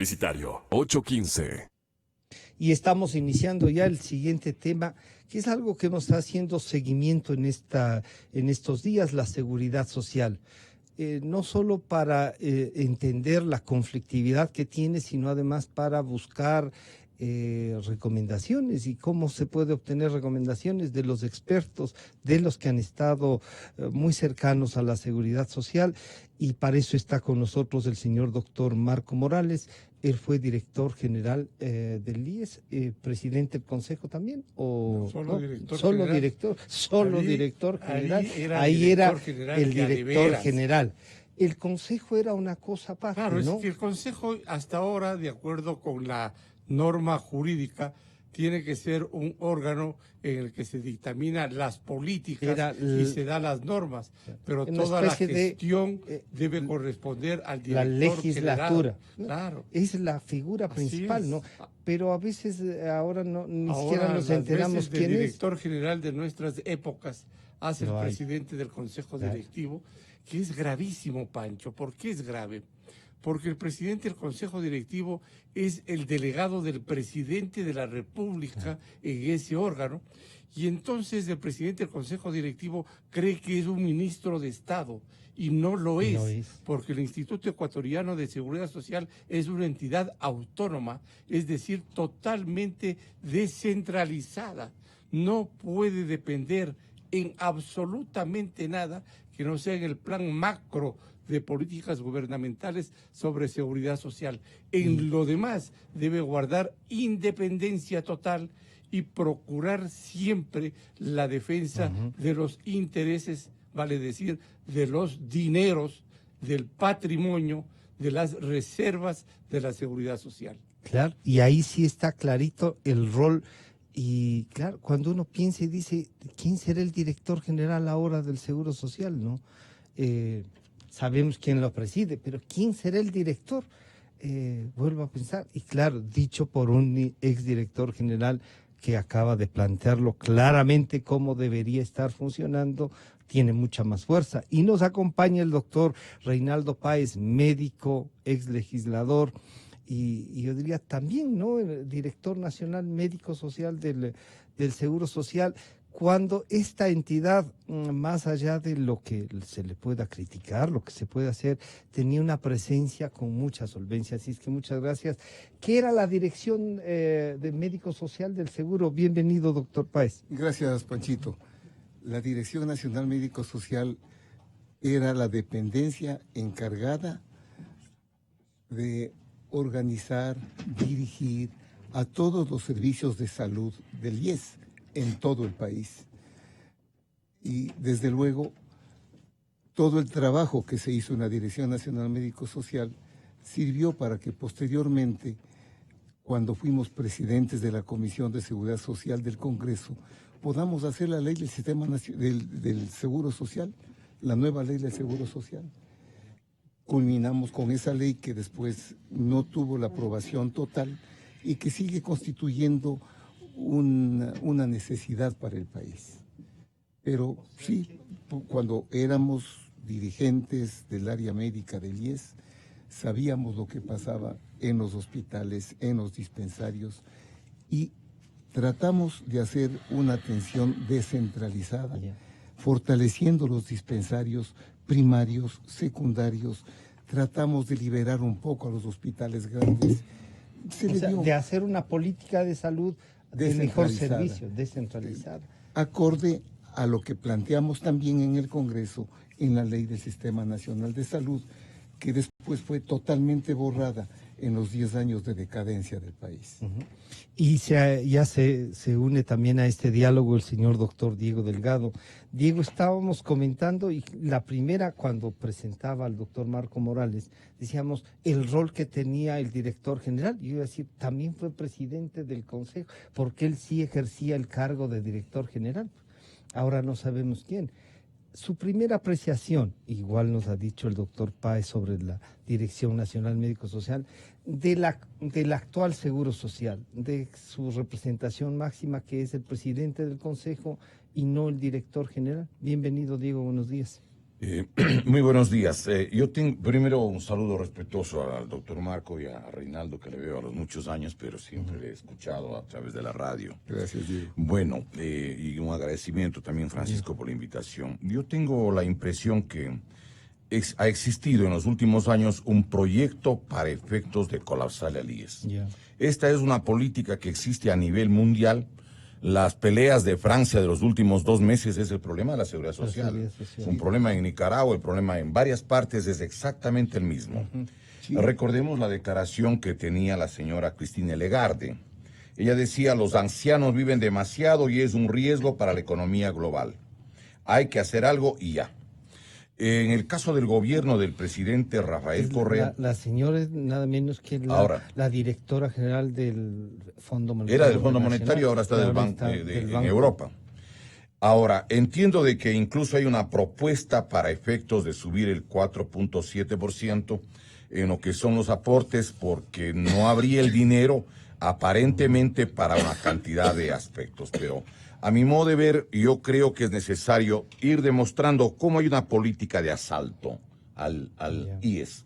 Publicitario 815. Y estamos iniciando ya el siguiente tema, que es algo que nos está haciendo seguimiento en estos días, la seguridad social. No solo para entender la conflictividad que tiene, sino además para buscar recomendaciones y cómo se puede obtener recomendaciones de los expertos, de los que han estado muy cercanos a la seguridad social, y para eso está con nosotros el señor doctor Marco Morales. Él fue director general del IES, presidente del consejo también, o solo director solo general. director general. Ahí era El director general. El consejo era una cosa aparte, Claro, ¿no? es que el consejo hasta ahora, de acuerdo con la norma jurídica, tiene que ser un órgano en el que se dictaminan las políticas y se dan las normas, pero toda la gestión debe corresponder al director la legislatura. general. Claro. Es la figura principal, ¿no? Pero a veces ahora ni siquiera nos enteramos quién es. El director general de nuestras épocas hace el presidente del consejo directivo, que es gravísimo, Pancho. ¿Por qué es grave? Porque el presidente del consejo directivo es el delegado del presidente de la República en ese órgano, y entonces el presidente del consejo directivo cree que es un ministro de Estado, y no lo es, porque el Instituto Ecuatoriano de Seguridad Social es una entidad autónoma, es decir, totalmente descentralizada. No puede depender en absolutamente nada que no sea en el plan macro de políticas gubernamentales sobre seguridad social. En lo demás debe guardar independencia total y procurar siempre la defensa de los intereses, vale decir, de los dineros, del patrimonio, de las reservas de la seguridad social. Claro, y ahí sí está clarito el rol. Y claro, cuando uno piensa y dice, ¿quién será el director general ahora del Seguro Social, no? Sabemos quién lo preside, pero ¿quién será el director? Vuelvo a pensar, y claro, dicho por un exdirector general que acaba de plantearlo claramente cómo debería estar funcionando, tiene mucha más fuerza. Y nos acompaña el doctor Reinaldo Páez, médico, exlegislador, y yo diría también, ¿no?, el director nacional médico social del Seguro Social, cuando esta entidad, más allá de lo que se le pueda criticar, lo que se puede hacer, tenía una presencia con mucha solvencia. Así es que muchas gracias. ¿Qué era la dirección de médico social del Seguro? Bienvenido, doctor Páez. Gracias, Panchito. La Dirección Nacional Médico Social era la dependencia encargada de organizar, dirigir a todos los servicios de salud del IES en todo el país. Y desde luego, todo el trabajo que se hizo en la Dirección Nacional Médico Social sirvió para que posteriormente, cuando fuimos presidentes de la Comisión de Seguridad Social del Congreso, podamos hacer la ley del sistema del Seguro Social, la nueva ley del Seguro Social. Culminamos con esa ley que después no tuvo la aprobación total y que sigue constituyendo una necesidad para el país. Pero sí, cuando éramos dirigentes del área médica del IES, sabíamos lo que pasaba en los hospitales, en los dispensarios, y tratamos de hacer una atención descentralizada, fortaleciendo los dispensarios primarios, secundarios. Tratamos de liberar un poco a los hospitales grandes. De hacer una política de salud de mejor servicio, descentralizada. Acorde a lo que planteamos también en el Congreso, en la Ley del Sistema Nacional de Salud, que después fue totalmente borrada en los 10 años de decadencia del país. Y ya se une también a este diálogo el señor doctor Diego Delgado. Diego, estábamos comentando, y la primera, cuando presentaba al doctor Marco Morales, decíamos el rol que tenía el director general. Yo iba a decir, también fue presidente del consejo, porque él sí ejercía el cargo de director general. Ahora no sabemos quién. Su primera apreciación, igual nos ha dicho el doctor Páez sobre la Dirección Nacional Médico Social, del actual Seguro Social, de su representación máxima, que es el presidente del Consejo y no el director general. Bienvenido, Diego, buenos días. Muy buenos días. Yo tengo primero un saludo respetuoso al doctor Marco y a Reinaldo, que le veo a los muchos años, pero siempre le he escuchado a través de la radio. Gracias, Diego. Bueno, y un agradecimiento también, Francisco, por la invitación. Yo tengo la impresión que ha existido en los últimos años un proyecto para efectos de colapsar el IES. Esta es una política que existe a nivel mundial. Las peleas de Francia de los últimos 2 meses es el problema de la seguridad social. Un problema en Nicaragua, el problema en varias partes es exactamente el mismo. Sí. Recordemos la declaración que tenía la señora Christine Lagarde. Ella decía, los ancianos viven demasiado y es un riesgo para la economía global. Hay que hacer algo y ya. En el caso del gobierno del presidente Rafael Correa... La señora es nada menos que la directora general del Fondo Monetario. Era del Fondo Monetario, ahora está del Banco en Europa. Ahora, entiendo de que incluso hay una propuesta para efectos de subir el 4.7% en lo que son los aportes, porque no habría el dinero aparentemente para una cantidad de aspectos, pero... A mi modo de ver, yo creo que es necesario ir demostrando cómo hay una política de asalto al IES.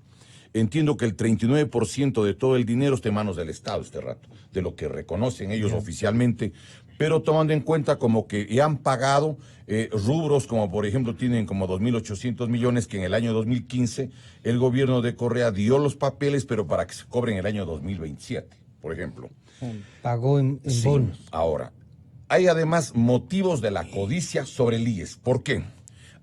Entiendo que el 39% de todo el dinero está en manos del Estado este rato, de lo que reconocen ellos oficialmente, pero tomando en cuenta como que ya han pagado rubros como por ejemplo tienen como 2.800 millones que en el año 2015 el gobierno de Correa dio los papeles, pero para que se cobren en el año 2027, por ejemplo. Pagó en bonos. Ahora, hay además motivos de la codicia sobre el IES. ¿Por qué?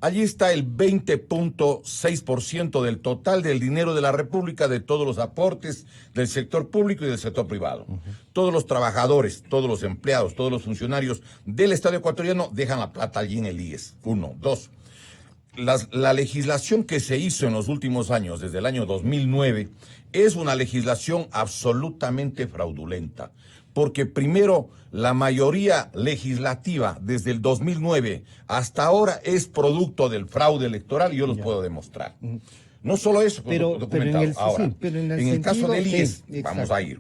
Allí está el 20.6% del total del dinero de la República, de todos los aportes del sector público y del sector privado. Todos los trabajadores, todos los empleados, todos los funcionarios del Estado ecuatoriano dejan la plata allí en el IES. 1, 2. La legislación que se hizo en los últimos años, desde el año 2009, es una legislación absolutamente fraudulenta. Porque primero, la mayoría legislativa desde el 2009 hasta ahora es producto del fraude electoral y yo los puedo demostrar. No solo eso, pero en el caso del IES, vamos a ir.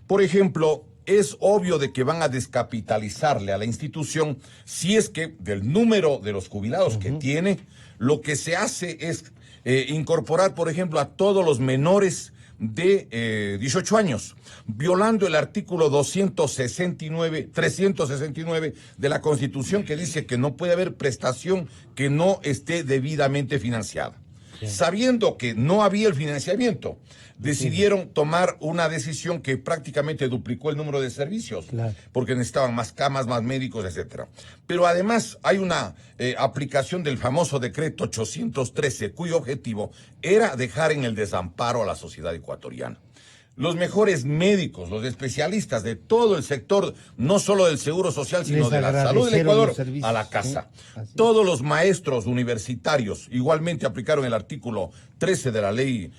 Por ejemplo, es obvio de que van a descapitalizarle a la institución si es que del número de los jubilados que tiene, lo que se hace es incorporar, por ejemplo, a todos los menores de 18 años, violando el artículo 369 de la Constitución, que dice que no puede haber prestación que no esté debidamente financiada. Sabiendo que no había el financiamiento, decidieron tomar una decisión que prácticamente duplicó el número de servicios, porque necesitaban más camas, más médicos, etcétera. Pero además hay una aplicación del famoso decreto 813, cuyo objetivo era dejar en el desamparo a la sociedad ecuatoriana. Los mejores médicos, los especialistas de todo el sector, no solo del Seguro Social, sino de la salud del Ecuador, a la casa. Todos los maestros universitarios igualmente aplicaron el artículo 13 de la Ley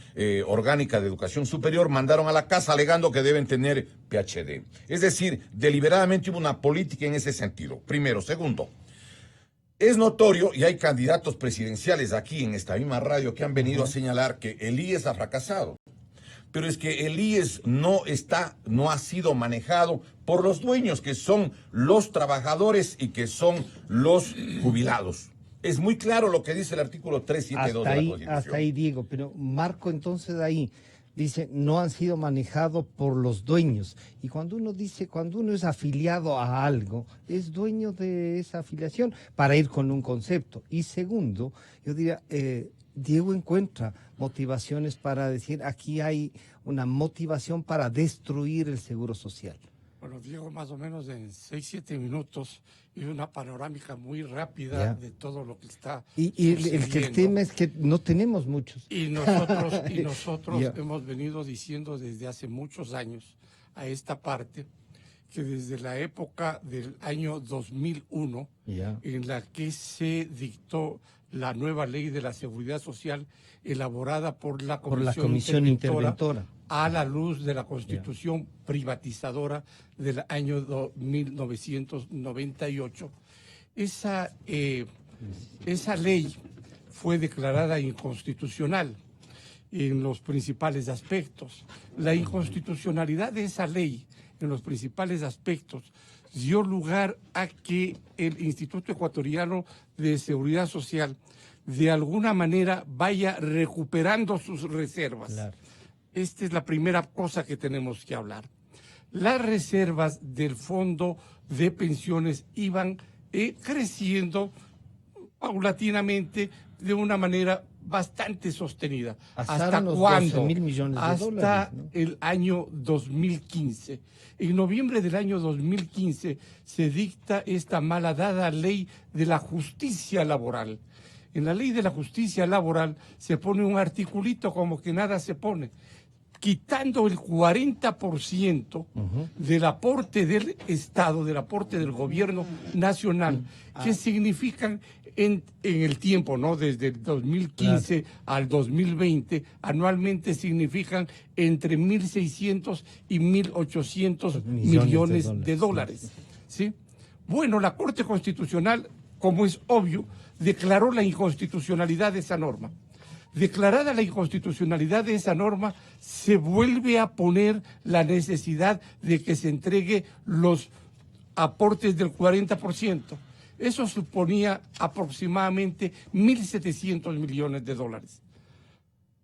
Orgánica de Educación Superior, mandaron a la casa alegando que deben tener PhD. Es decir, deliberadamente hubo una política en ese sentido. Primero. Segundo, es notorio, y hay candidatos presidenciales aquí en esta misma radio que han venido a señalar que el IES ha fracasado. Pero es que el IES no ha sido manejado por los dueños, que son los trabajadores y que son los jubilados. Es muy claro lo que dice el artículo 372 de la Constitución. Hasta ahí, Diego, pero Marco entonces ahí dice, no han sido manejados por los dueños. Y cuando uno es afiliado a algo, es dueño de esa afiliación para ir con un concepto. Y segundo, yo diría... Diego encuentra motivaciones para decir, aquí hay una motivación para destruir el Seguro Social. Bueno, Diego, más o menos en 6-7 minutos y una panorámica muy rápida de todo lo que está el tema es que no tenemos muchos. Y nosotros hemos venido diciendo desde hace muchos años a esta parte que desde la época del año 2001, en la que se dictó la nueva ley de la seguridad social elaborada por la Comisión Interventora a la luz de la Constitución privatizadora del año 1998. Esa ley fue declarada inconstitucional en los principales aspectos. La inconstitucionalidad de esa ley en los principales aspectos, dio lugar a que el Instituto Ecuatoriano de Seguridad Social de alguna manera vaya recuperando sus reservas. Claro. Esta es la primera cosa que tenemos que hablar. Las reservas del Fondo de Pensiones iban creciendo paulatinamente de una manera bastante sostenida. ¿Hasta cuándo? 12.000 millones de Hasta dólares, ¿no? el año 2015. En noviembre del año 2015 se dicta esta malhadada ley de la justicia laboral. En la ley de la justicia laboral se pone un articulito como que nada se pone, quitando el 40% del aporte del Estado, del aporte del gobierno nacional, que significan en el tiempo, ¿no? Desde el 2015 al 2020, anualmente significan entre 1.600 y 1.800 millones de dólares. ¿Sí? Bueno, la Corte Constitucional, como es obvio, declaró la inconstitucionalidad de esa norma. Declarada la inconstitucionalidad de esa norma, se vuelve a poner la necesidad de que se entregue los aportes del 40%. Eso suponía aproximadamente 1.700 millones de dólares.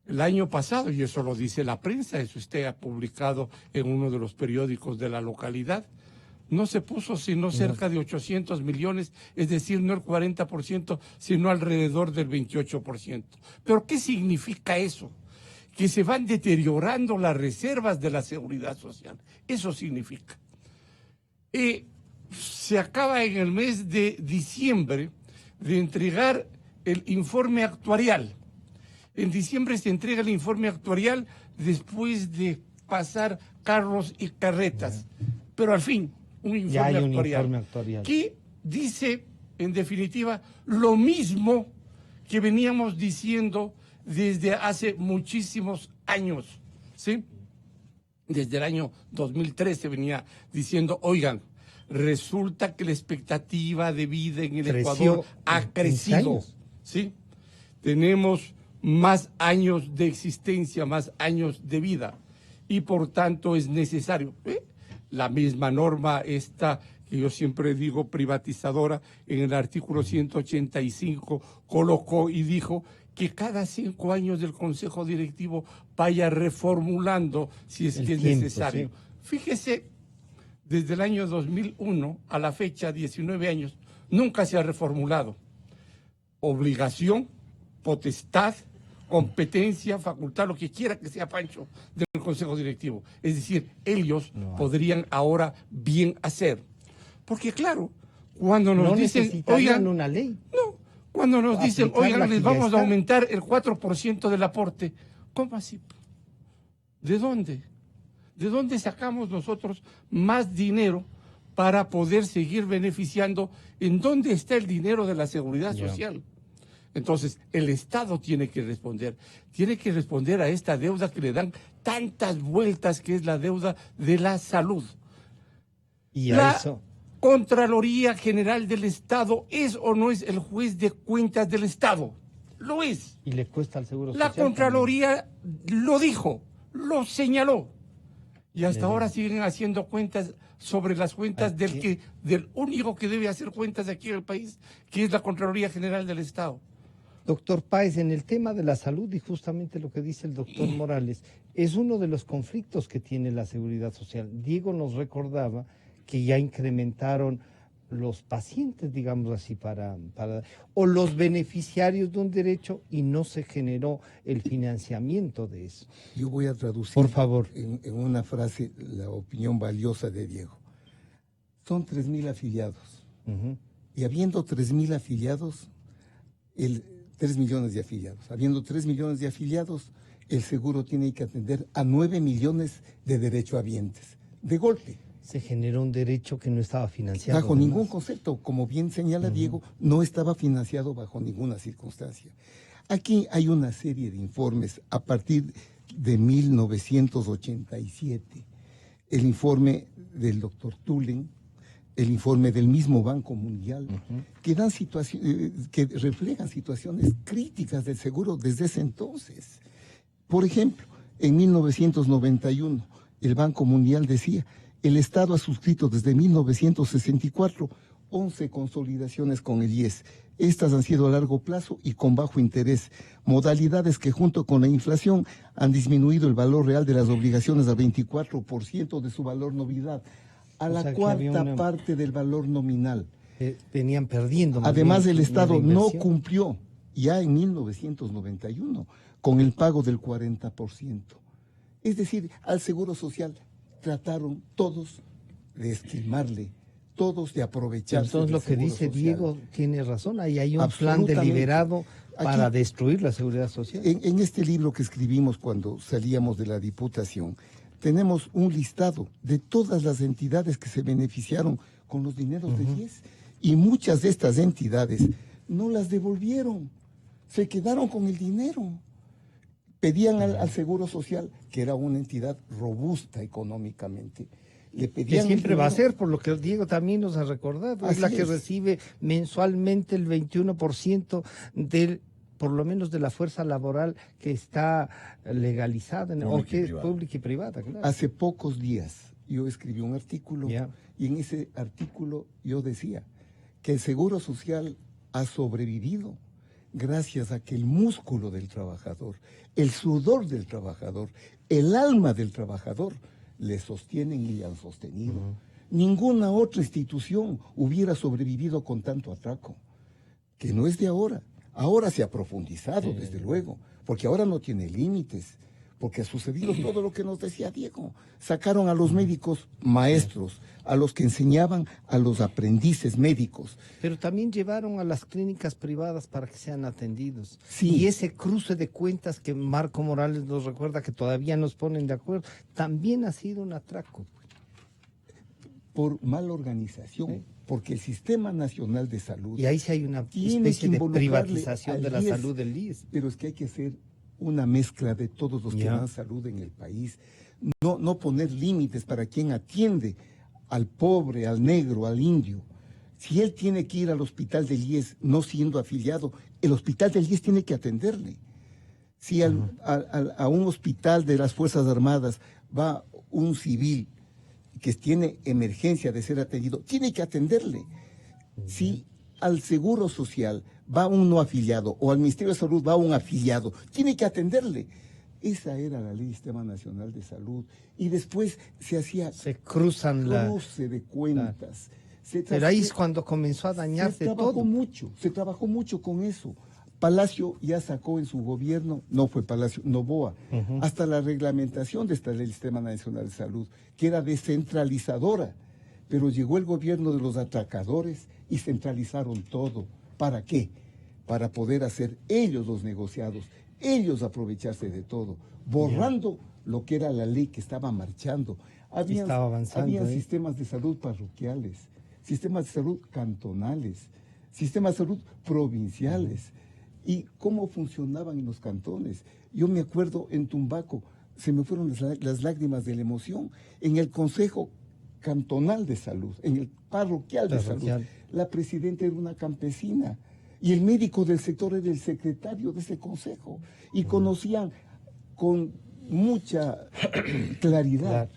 El año pasado, y eso lo dice la prensa, eso está publicado en uno de los periódicos de la localidad, no se puso sino cerca de 800 millones, es decir, no el 40%, sino alrededor del 28%. ¿Pero qué significa eso? Que se van deteriorando las reservas de la seguridad social. Eso significa. Se acaba en el mes de diciembre de entregar el informe actuarial. En diciembre se entrega el informe actuarial después de pasar carros y carretas. Pero al fin, un informe actuarial que dice, en definitiva, lo mismo que veníamos diciendo desde hace muchísimos años, ¿sí? Desde el año 2013 venía diciendo, oigan, resulta que la expectativa de vida en el Ecuador ha crecido, ¿sí? Tenemos más años de existencia, más años de vida, y por tanto es necesario. La misma norma esta que yo siempre digo privatizadora, en el artículo 185 colocó y dijo que cada 5 años el Consejo Directivo vaya reformulando si es que es necesario. Sí. Fíjese, desde el año 2001 a la fecha, 19 años, nunca se ha reformulado. Obligación, potestad, competencia, facultad, lo que quiera que sea, Pancho, del Consejo Directivo. Es decir, ellos podrían ahora bien hacer. Porque claro, cuando nos dicen, oigan, una ley. No, cuando nos dicen, oigan, les vamos a aumentar el 4% del aporte, ¿cómo así? ¿De dónde? ¿De dónde sacamos nosotros más dinero para poder seguir beneficiando? ¿En dónde está el dinero de la seguridad social? Entonces, el Estado tiene que responder a esta deuda que le dan tantas vueltas, que es la deuda de la salud. Y a eso, Contraloría General del Estado es o no es el juez de cuentas del Estado. Lo es. Y le cuesta al Seguro Social. La Contraloría lo dijo, lo señaló. Y hasta ahora siguen haciendo cuentas sobre las cuentas del único que debe hacer cuentas aquí en el país, que es la Contraloría General del Estado. Doctor Páez, en el tema de la salud, y justamente lo que dice el doctor Morales, es uno de los conflictos que tiene la seguridad social. Diego nos recordaba que ya incrementaron los pacientes, digamos así, o los beneficiarios de un derecho, y no se generó el financiamiento de eso. Yo voy a traducir, por favor, en una frase la opinión valiosa de Diego. Son 3.000 afiliados. Y habiendo 3.000 afiliados, 3 millones de afiliados. Habiendo 3 millones de afiliados, el seguro tiene que atender a 9 millones de derechohabientes. De golpe. Se generó un derecho que no estaba financiado. Bajo ningún concepto, como bien señala Diego, no estaba financiado bajo ninguna circunstancia. Aquí hay una serie de informes a partir de 1987. El informe del doctor Tullen, el informe del mismo Banco Mundial, que dan que reflejan situaciones críticas del seguro desde ese entonces. Por ejemplo, en 1991, el Banco Mundial decía El Estado ha suscrito desde 1964 11 consolidaciones con el IES. Estas han sido a largo plazo y con bajo interés, modalidades que junto con la inflación han disminuido el valor real de las obligaciones al 24% de su valor nominal, a O la sea, que cuarta había una- parte del valor nominal. Venían perdiendo. más Además, bien, el Estado la no inversión. cumplió ya en 1991 con el pago del 40%. Es decir, al Seguro Social trataron todos de estimarle, todos de aprovecharse. Entonces del lo que Seguro dice Social. Diego tiene razón, ahí hay un plan Absolutamente. deliberado para Aquí- destruir la seguridad social. En este libro que escribimos cuando salíamos de la Diputación, tenemos un listado de todas las entidades que se beneficiaron con los dineros del IES, y muchas de estas entidades no las devolvieron, se quedaron con el dinero. Pedían al Seguro Social, que era una entidad robusta económicamente, le Que pedían siempre el va a dinero. ser, por lo que Diego también nos ha recordado, es Así la que es. recibe mensualmente el 21% del, por lo menos de la fuerza laboral que está legalizada, o Pública y que es privada. pública y privada, claro. Hace pocos días yo escribí un artículo Ya. y en ese artículo yo decía que el Seguro Social ha sobrevivido gracias a que el músculo del trabajador, el sudor del trabajador, el alma del trabajador le sostienen y le han sostenido. Ninguna otra institución hubiera sobrevivido con tanto atraco, que no es de ahora. Ahora se ha profundizado, desde luego, porque ahora no tiene límites, porque ha sucedido todo lo que nos decía Diego. Sacaron a los médicos maestros, a los que enseñaban a los aprendices médicos. Pero también llevaron a las clínicas privadas para que sean atendidos. Sí. Y ese cruce de cuentas que Marco Morales nos recuerda que todavía nos ponen de acuerdo, también ha sido un atraco. Por mala organización, porque el Sistema Nacional de Salud Y ahí sí hay una tiene especie que de involucrarle privatización al de la IES, salud del IES. Pero es que hay que hacer una mezcla de todos los que Ya. dan salud en el país. No poner límites para quien atiende al pobre, al negro, al indio. Si él tiene que ir al hospital del IES no siendo afiliado, el hospital del IES tiene que atenderle. Si a un hospital de las Fuerzas Armadas va un civil que tiene emergencia de ser atendido, tiene que atenderle. Si al Seguro Social va un no afiliado o al Ministerio de Salud va un afiliado, tiene que atenderle. Esa era la Ley del Sistema Nacional de Salud. Y después se hacía Se cruzan la... cruce de cuentas. Pero ahí es cuando comenzó a dañarse se trabajó todo. mucho, se trabajó mucho con eso. Palacio ya sacó en su gobierno, no fue Palacio, Noboa, hasta la reglamentación de esta ley del Sistema Nacional de Salud, que era descentralizadora. Pero llegó el gobierno de los atracadores y centralizaron todo. ¿Para qué? Para poder hacer ellos los negociados, ellos aprovecharse de todo, borrando lo que era la ley que estaba marchando. Estaba avanzando, Habían ¿eh? sistemas de salud parroquiales, sistemas de salud cantonales, sistemas de salud provinciales. ¿Y cómo funcionaban en los cantones? Yo me acuerdo en Tumbaco, se me fueron las lágrimas de la emoción, en el Consejo Cantonal de Salud, en el Parroquial de Parroquial. Salud, la presidenta era una campesina y el médico del sector era el secretario de ese consejo y conocían con mucha claridad Claro.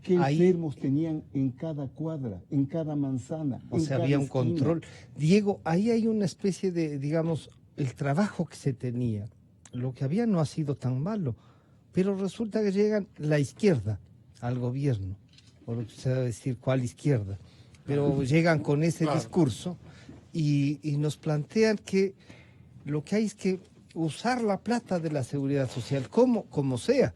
qué Ahí- enfermos tenían en cada cuadra, en cada manzana. O en sea, cada había un esquina. control. Diego, ahí hay una especie de, digamos, el trabajo que se tenía. Lo que había no ha sido tan malo, pero resulta que llegan la izquierda al gobierno, por lo que se va a decir cuál izquierda, pero llegan con ese Claro. discurso y nos plantean que lo que hay es que usar la plata de la seguridad social, como sea,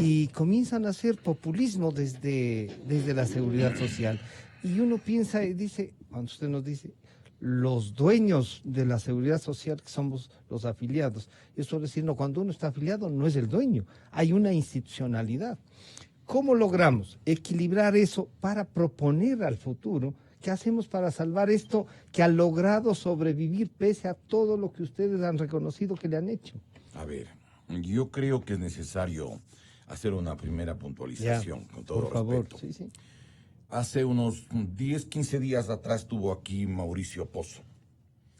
y comienzan a hacer populismo desde la seguridad social. Y uno piensa y dice, cuando usted nos dice, los dueños de la seguridad social, que somos los afiliados, eso es decir, no, cuando uno está afiliado no es el dueño, hay una institucionalidad. ¿Cómo logramos equilibrar eso para proponer al futuro? ¿Qué hacemos para salvar esto que ha logrado sobrevivir pese a todo lo que ustedes han reconocido que le han hecho? A ver, yo creo que es necesario hacer una primera puntualización, con todo por favor, respeto. sí, sí. Hace unos 10, 15 días atrás estuvo aquí Mauricio Pozo.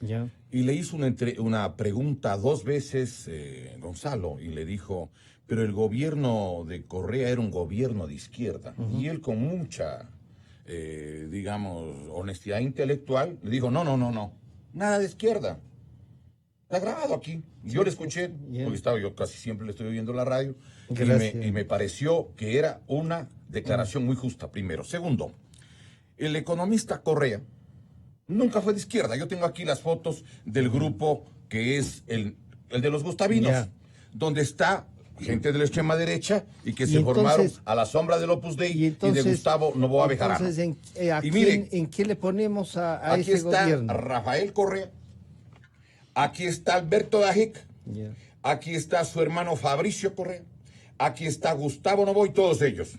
Ya. Y le hizo una pregunta 2 veces Gonzalo, y le dijo, pero el gobierno de Correa era un gobierno de izquierda. Y él con mucha, digamos, honestidad intelectual, le dijo, no, nada de izquierda. Está grabado aquí. Yo le escuché, porque yo casi siempre le estoy oyendo la radio, y me pareció que era una declaración muy justa, primero. Segundo, el economista Correa nunca fue de izquierda. Yo tengo aquí las fotos del grupo que es el de los gustavinos, donde está gente de la extrema derecha y que se formaron a la sombra del Opus Dei y de Gustavo Noboa Bejarano. Entonces, Y miren, ¿en qué le ponemos a aquí ese está gobierno? Rafael Correa, aquí está Alberto Dajic, aquí está su hermano Fabricio Correa, aquí está Gustavo Noboa y todos ellos.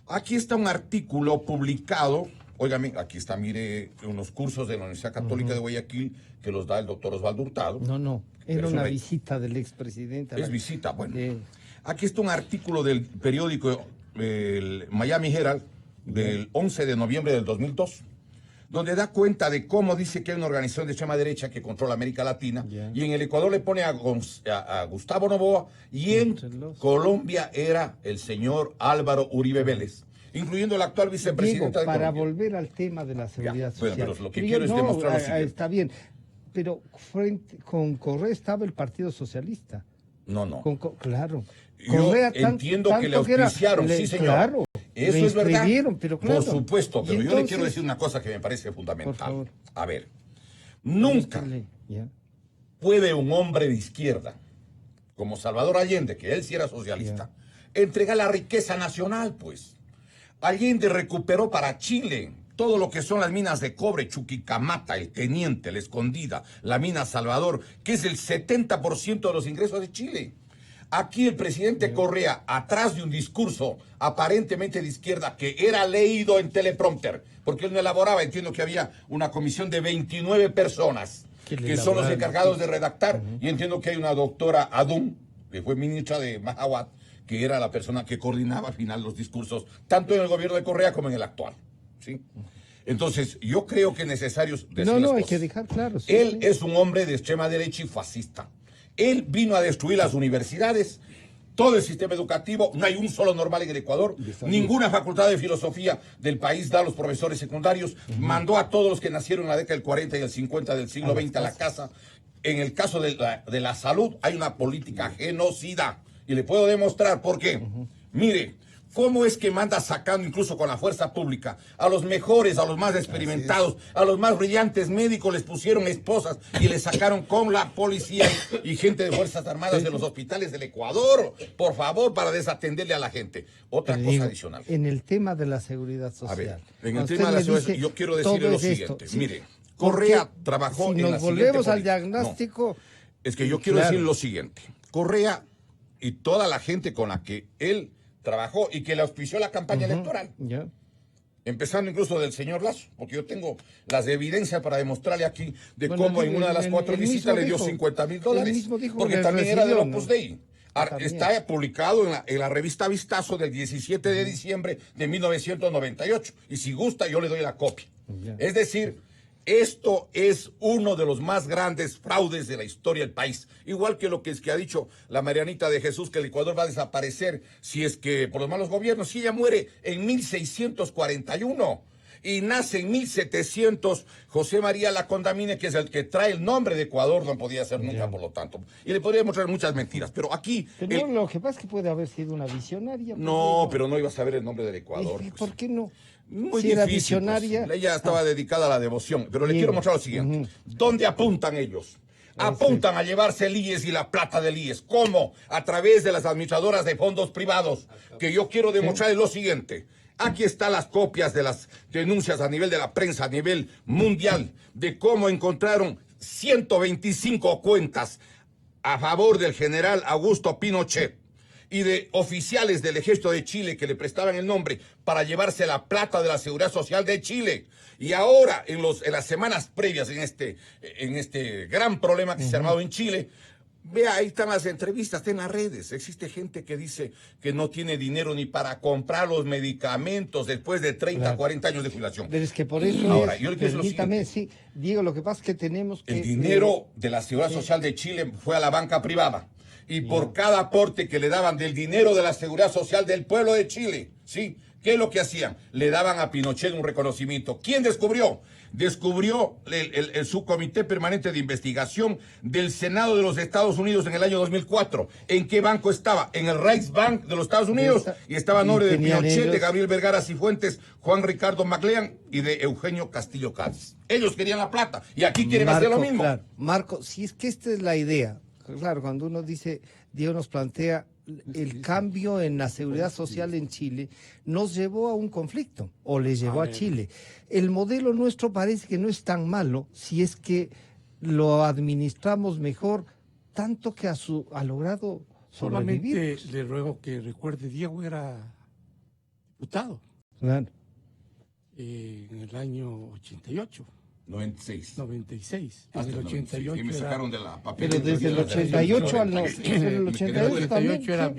Aquí está un artículo publicado, óigame, aquí está, mire, unos cursos de la Universidad Católica de Guayaquil que los da el doctor Osvaldo Hurtado. No, era una visita del expresidente. Es visita, bueno. Aquí está un artículo del periódico el Miami Herald del 11 de noviembre del 2002, donde da cuenta de cómo dice que hay una organización de extrema derecha que controla América Latina, y en el Ecuador le pone a Gustavo Noboa, y en Colombia era el señor Álvaro Uribe Vélez, incluyendo el actual vicepresidente de para Colombia. volver al tema de la seguridad social. Pero lo que quiero es demostrar lo siguiente. Está bien, pero con Correa estaba el Partido Socialista. No. Claro. Yo Correa entiendo que le auspiciaron, sí, señor. Claro, eso es verdad. Pero claro. Por supuesto, pero entonces, yo le quiero decir una cosa que me parece fundamental. Por favor. A ver, nunca puede un hombre de izquierda, como Salvador Allende, que él sí era socialista, entregar la riqueza nacional, pues. Allende recuperó para Chile todo lo que son las minas de cobre, Chuquicamata, el Teniente, la Escondida, la mina Salvador, que es el 70% de los ingresos de Chile. Aquí el presidente Correa, atrás de un discurso aparentemente de izquierda que era leído en teleprompter, porque él no elaboraba, entiendo que había una comisión de 29 personas que son los encargados de redactar, y entiendo que hay una doctora Adún, que fue ministra de Mahahuat, que era la persona que coordinaba al final los discursos, tanto en el gobierno de Correa como en el actual. ¿Sí? Entonces, yo creo que es necesario decir las hay cosas. que dejar claro. Él es un hombre de extrema derecha y fascista. Él vino a destruir las universidades, todo el sistema educativo. No hay un solo normal en el Ecuador. Ninguna facultad de filosofía del país da a los profesores secundarios. Mandó a todos los que nacieron en la década del 40 y el 50 del siglo XX a la casa. En el caso de la salud, hay una política genocida. Y le puedo demostrar por qué. Mire, ¿cómo es que manda sacando incluso con la fuerza pública a los mejores, a los más experimentados, a los más brillantes médicos? Les pusieron esposas y les sacaron con la policía y gente de Fuerzas Armadas de los hospitales del Ecuador, por favor, para desatenderle a la gente. Otra cosa adicional. En el tema de la seguridad social. A ver, en el tema de la seguridad social, yo quiero decirle lo siguiente. Mire, Correa trabajó en la siguiente Si nos volvemos al diagnóstico... Es que yo quiero decir lo siguiente. Correa y toda la gente con la que él trabajó y que le auspició la campaña electoral. Empezando incluso del señor Lazo, porque yo tengo las evidencias para demostrarle aquí de cómo en una de las 4 visitas le dio $50,000, porque también era del Opus Dei. Está publicado en la revista Vistazo del 17 de diciembre de 1998, y si gusta yo le doy la copia. Es decir, esto es uno de los más grandes fraudes de la historia del país. Igual que lo que ha dicho la Marianita de Jesús, que el Ecuador va a desaparecer si es que por los malos gobiernos. Si ella muere en 1641 y nace en 1700 José María Lacondamine, que es el que trae el nombre de Ecuador, no podía ser nunca, por lo tanto. Y le podría mostrar muchas mentiras. Pero aquí... Pero lo que pasa es que puede haber sido una visionaria. No, pero no iba a saber el nombre del Ecuador. ¿Por qué no? Muy si difícil, era visionaria. Pues. Ella estaba dedicada a la devoción. Pero le quiero mostrar lo siguiente. ¿Dónde apuntan ellos? Apuntan a llevarse el IES y la plata del IES. ¿Cómo? A través de las administradoras de fondos privados. Que yo quiero demostrar lo siguiente. Aquí están las copias de las denuncias a nivel de la prensa, a nivel mundial, de cómo encontraron 125 cuentas a favor del general Augusto Pinochet y de oficiales del Ejército de Chile que le prestaban el nombre para llevarse la plata de la Seguridad Social de Chile. Y ahora, en las semanas previas, en este gran problema que se ha armado en Chile, Vea, ahí están las entrevistas, está en las redes. Existe gente que dice que no tiene dinero ni para comprar los medicamentos después de 30, Claro. 40 años de jubilación. Pero es que por eso Ahora, es, yo le quiero decir lo permítame, siguiente. sí, Diego, lo que pasa es que tenemos que... El dinero de la Seguridad Social de Chile fue a la banca privada. Y por cada aporte que le daban del dinero de la Seguridad Social del pueblo de Chile, ¿sí? ¿Qué es lo que hacían? Le daban a Pinochet un reconocimiento. ¿Quién descubrió? Descubrió el subcomité permanente de investigación del Senado de los Estados Unidos en el año 2004. ¿En qué banco estaba? En el Reichsbank de los Estados Unidos. Y estaba a nombre de tenían Pinochet, de ellos- Gabriel Vergara Cifuentes, Juan Ricardo Maclean y de Eugenio Castillo Cádiz. Ellos querían la plata y aquí quieren hacer lo mismo. Claro, Marco, si es que esta es la idea, claro, cuando uno dice, Diego nos plantea el cambio en la seguridad social en Chile, nos llevó a un conflicto, o le llevó a Chile. El modelo nuestro parece que no es tan malo si es que lo administramos mejor, tanto que ha logrado Solamente sobrevivir. le ruego que recuerde, Diego era diputado Claro. en el año 88, 96. 96. En Hasta el el 88 y me era- sacaron de la papel. Pero desde el 88 al no, desde el en el 88 también. 88 era sí.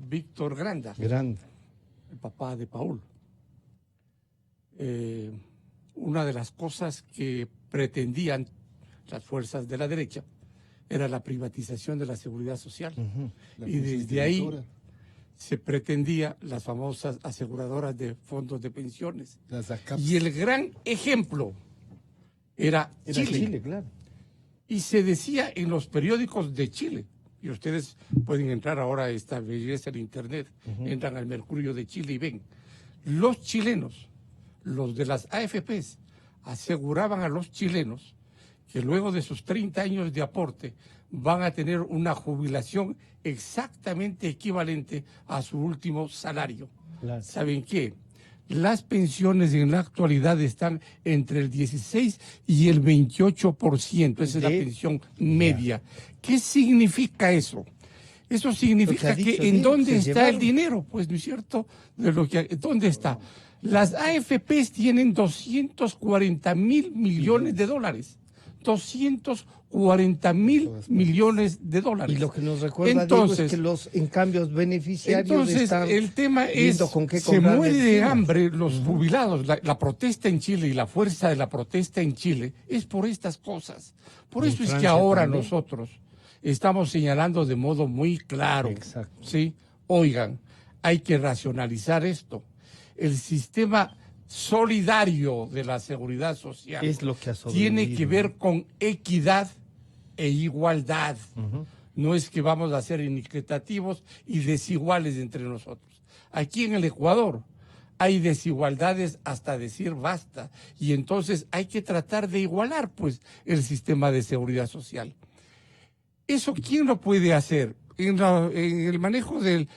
Víctor Granda, Grande. el papá de Paul. Una de las cosas que pretendían las fuerzas de la derecha era la privatización de la seguridad social. La Y desde ahí directora, se pretendía las famosas aseguradoras de fondos de pensiones. las ACAP. Y el gran ejemplo era Era Chile. Chile, claro. Y se decía en los periódicos de Chile, y ustedes pueden entrar ahora a esta belleza en internet, entran al Mercurio de Chile y ven, los chilenos, los de las AFPs, aseguraban a los chilenos que luego de sus 30 años de aporte van a tener una jubilación exactamente equivalente a su último salario. Claro. ¿Saben qué? Las pensiones en la actualidad están entre el 16 y el 28%. Esa es la De- pensión media. ¿Qué significa eso? Eso significa Lo que ha dicho que ¿en Diego, dónde se está el llevaron. dinero? Pues, ¿no es cierto? ¿Dónde está? Las AFPs tienen 240.000 millones de dólares. 240.000 millones de dólares. Y lo que nos recuerda Diego es que los en cambios beneficiarios entonces, están el tema es, viendo con qué se comprar muere de medicinas. hambre los jubilados. La protesta en Chile y la fuerza de la protesta en Chile es por estas cosas. Por En eso es que Francia ahora también. nosotros estamos señalando de modo muy claro, Exacto. ¿sí? Oigan, hay que racionalizar esto. El sistema solidario de la seguridad social Es lo que ha tiene sobrevivido. que ver con equidad e igualdad. No es que vamos a ser inequitativos y desiguales entre nosotros. Aquí en el Ecuador hay desigualdades hasta decir basta. Y entonces hay que tratar de igualar pues el sistema de seguridad social. ¿Eso quién lo puede hacer? En el manejo del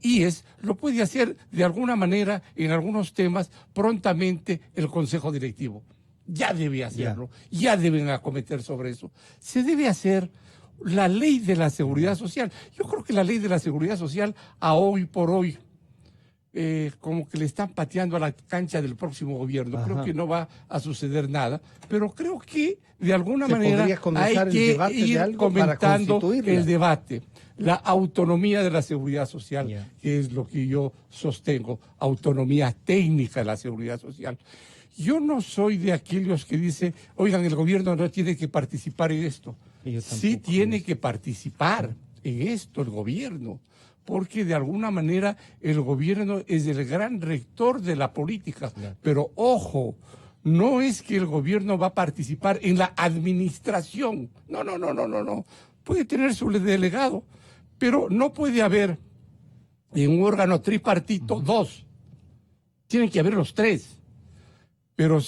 IES lo puede hacer de alguna manera en algunos temas prontamente el Consejo Directivo. Ya debe hacerlo, ya deben acometer sobre eso. Se debe hacer la ley de la seguridad social. Yo creo que la ley de la seguridad social a hoy por hoy como que le están pateando a la cancha del próximo gobierno. Creo Ajá. que no va a suceder nada, pero creo que de alguna Se manera podría comenzar hay el que debate de ir algo para comentando constituirla. el debate. La autonomía de la seguridad social, Ya. que es lo que yo sostengo, autonomía técnica de la seguridad social. Yo no soy de aquellos que dicen, oigan, el gobierno no tiene que participar en esto. Yo Sí tampoco, tiene que participar en esto el gobierno, porque de alguna manera el gobierno es el gran rector de la política. Pero ojo, no es que el gobierno va a participar en la administración. No. Puede tener su delegado, pero no puede haber en un órgano tripartito dos. Tienen que haber los tres. Pero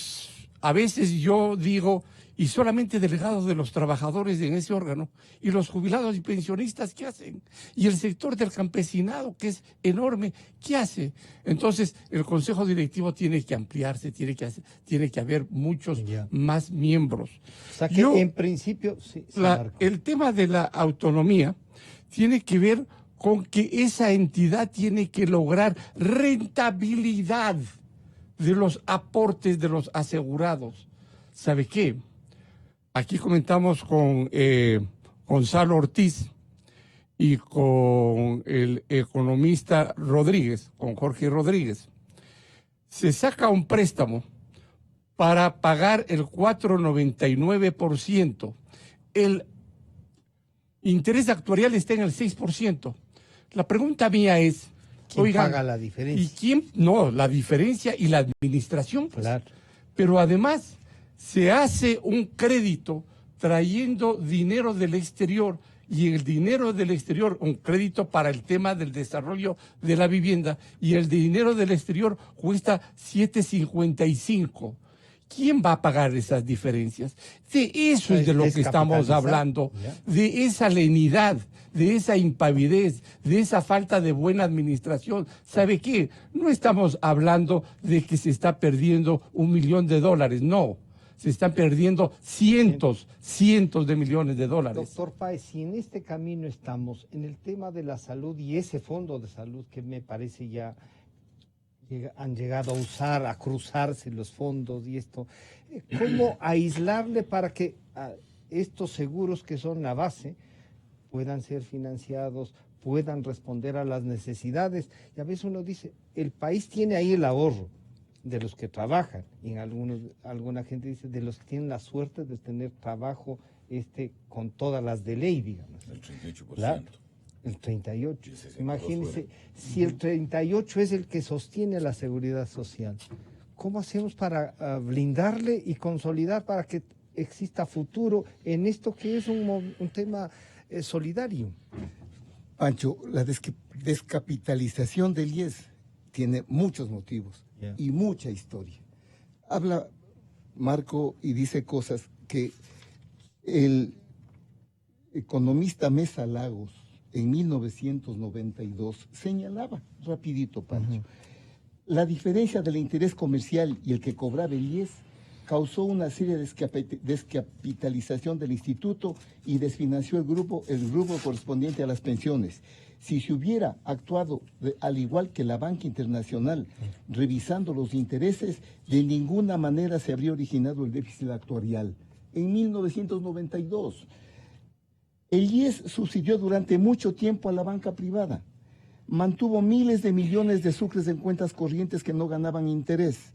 a veces yo digo, y solamente delegados de los trabajadores en ese órgano, y los jubilados y pensionistas, ¿qué hacen? Y el sector del campesinado, que es enorme, ¿qué hace? Entonces, el Consejo Directivo tiene que ampliarse, tiene que haber muchos Ya. más miembros. O sea que Yo- en principio, sí, Marco. el tema de la autonomía tiene que ver con que esa entidad tiene que lograr rentabilidad de los aportes de los asegurados. ¿Sabe qué? Aquí comentamos con Gonzalo Ortiz y con el economista Rodríguez, con Jorge Rodríguez, se saca un préstamo para pagar el 4,99%. El interés actuarial está en el 6%. La pregunta mía es, ¿Quién oigan, paga la diferencia? ¿y quién? No, la diferencia y la administración. Pues. Claro. Pero además se hace un crédito trayendo dinero del exterior, y el dinero del exterior, un crédito para el tema del desarrollo de la vivienda, y el dinero del exterior cuesta 7.55. ¿Quién va a pagar esas diferencias? De eso es de lo que estamos hablando, de esa lenidad, de esa impavidez, de esa falta de buena administración. ¿Sabe qué? No estamos hablando de que se está perdiendo $1 millón, no. Se están perdiendo cientos de millones de dólares. Doctor Páez, si en este camino estamos, en el tema de la salud y ese fondo de salud que me parece ya han llegado a usar, a cruzarse los fondos y esto, ¿cómo aislarle para que estos seguros que son la base puedan ser financiados, puedan responder a las necesidades? Y a veces uno dice, el país tiene ahí el ahorro de los que trabajan, y alguna gente dice de los que tienen la suerte de tener trabajo con todas las de ley, digamos. El 38%. Claro, el 38. Imagínense, si el 38 es el que sostiene la seguridad social, ¿cómo hacemos para blindarle y consolidar para que exista futuro en esto que es un tema solidario? Pancho, la descapitalización del IES tiene muchos motivos y mucha historia. Habla Marco y dice cosas que el economista Mesa Lagos en 1992 señalaba, rapidito, Pancho. La diferencia del interés comercial y el que cobraba el IES causó una seria descapitalización del instituto y desfinanció el grupo correspondiente a las pensiones. Si se hubiera actuado al igual que la banca internacional, revisando los intereses, de ninguna manera se habría originado el déficit actuarial. En 1992, el IES subsidió durante mucho tiempo a la banca privada. Mantuvo miles de millones de sucres en cuentas corrientes que no ganaban interés.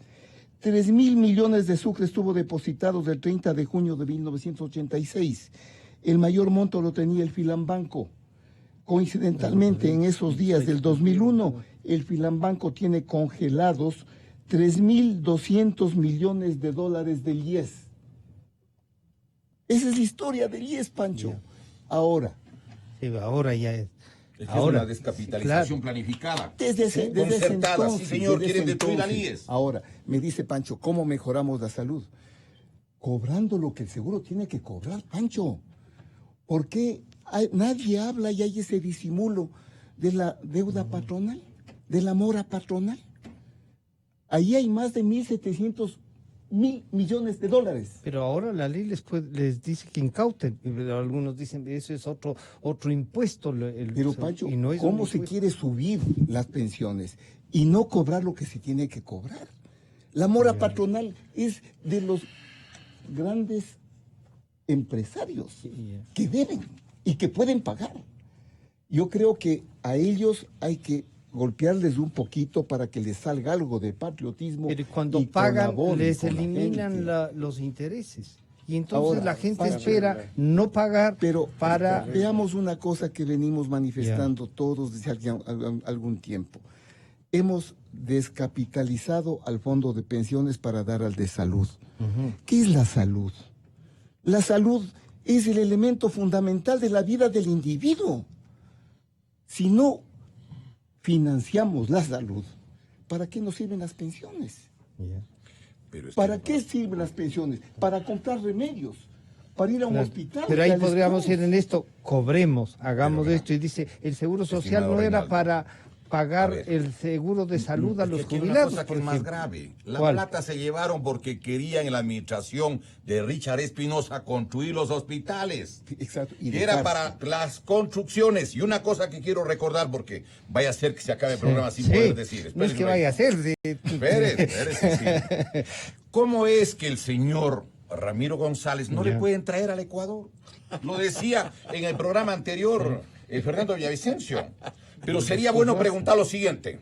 3.000 millones de sucres tuvo depositados el 30 de junio de 1986. El mayor monto lo tenía el Filambanco. Coincidentalmente, en esos días del 2001, el Filambanco tiene congelados 3.200 millones de dólares del IES. Esa es la historia del IES, Pancho. Ahora. Sí, ahora ya es. Es Ahora, una descapitalización claro, planificada. Desde ese entonces, sí, señor, desde quieren ese destruir al entonces. IES. Ahora, me dice Pancho, ¿cómo mejoramos la salud? Cobrando lo que el seguro tiene que cobrar, Pancho. ¿Por qué nadie habla y hay ese disimulo de la deuda patronal, de la mora patronal? Ahí hay más de 1.700 millones de dólares. pero ahora la ley les dice que incauten, pero algunos dicen que eso es otro impuesto. Pero Pancho, y no es ¿cómo un se impuesto? quiere subir las pensiones y no cobrar lo que se tiene que cobrar? La mora patronal es de los grandes empresarios que deben y que pueden pagar. Yo creo que a ellos hay que golpearles un poquito para que les salga algo de patriotismo. Pero cuando y pagan, colaboren les con la eliminan gente. los intereses. Y entonces Ahora, la gente Pancho, espera no pagar Pero para... veamos una cosa que venimos manifestando todos desde algún tiempo. Hemos descapitalizado al fondo de pensiones para dar al de salud. ¿Qué es la salud? La salud es el elemento fundamental de la vida del individuo. Si no financiamos la salud, ¿para qué nos sirven las pensiones? Pero es ¿Para qué sirven las pensiones? Para comprar remedios, para ir a un hospital. Pero ahí al podríamos Estado. ir en esto, cobremos, hagamos esto. Y dice, el seguro social no era Reinaldo, para pagar a ver, el seguro de salud a Es que los aquí hay una jubilados. cosa que por es más ejemplo. grave. La ¿Cuál? plata se llevaron porque querían en la administración de Richard Espinosa construir los hospitales. Exacto. Y Que era dejarse. para las construcciones. Y una cosa que quiero recordar, porque vaya a ser que se acabe el programa sin Sí, poder decir. no es Espérese, que vaya a ser. Espérese, sí. ¿Cómo es que el señor Ramiro González no le pueden traer al Ecuador. Lo decía en el programa anterior Fernando Villavicencio. Pero sería bueno preguntar lo siguiente.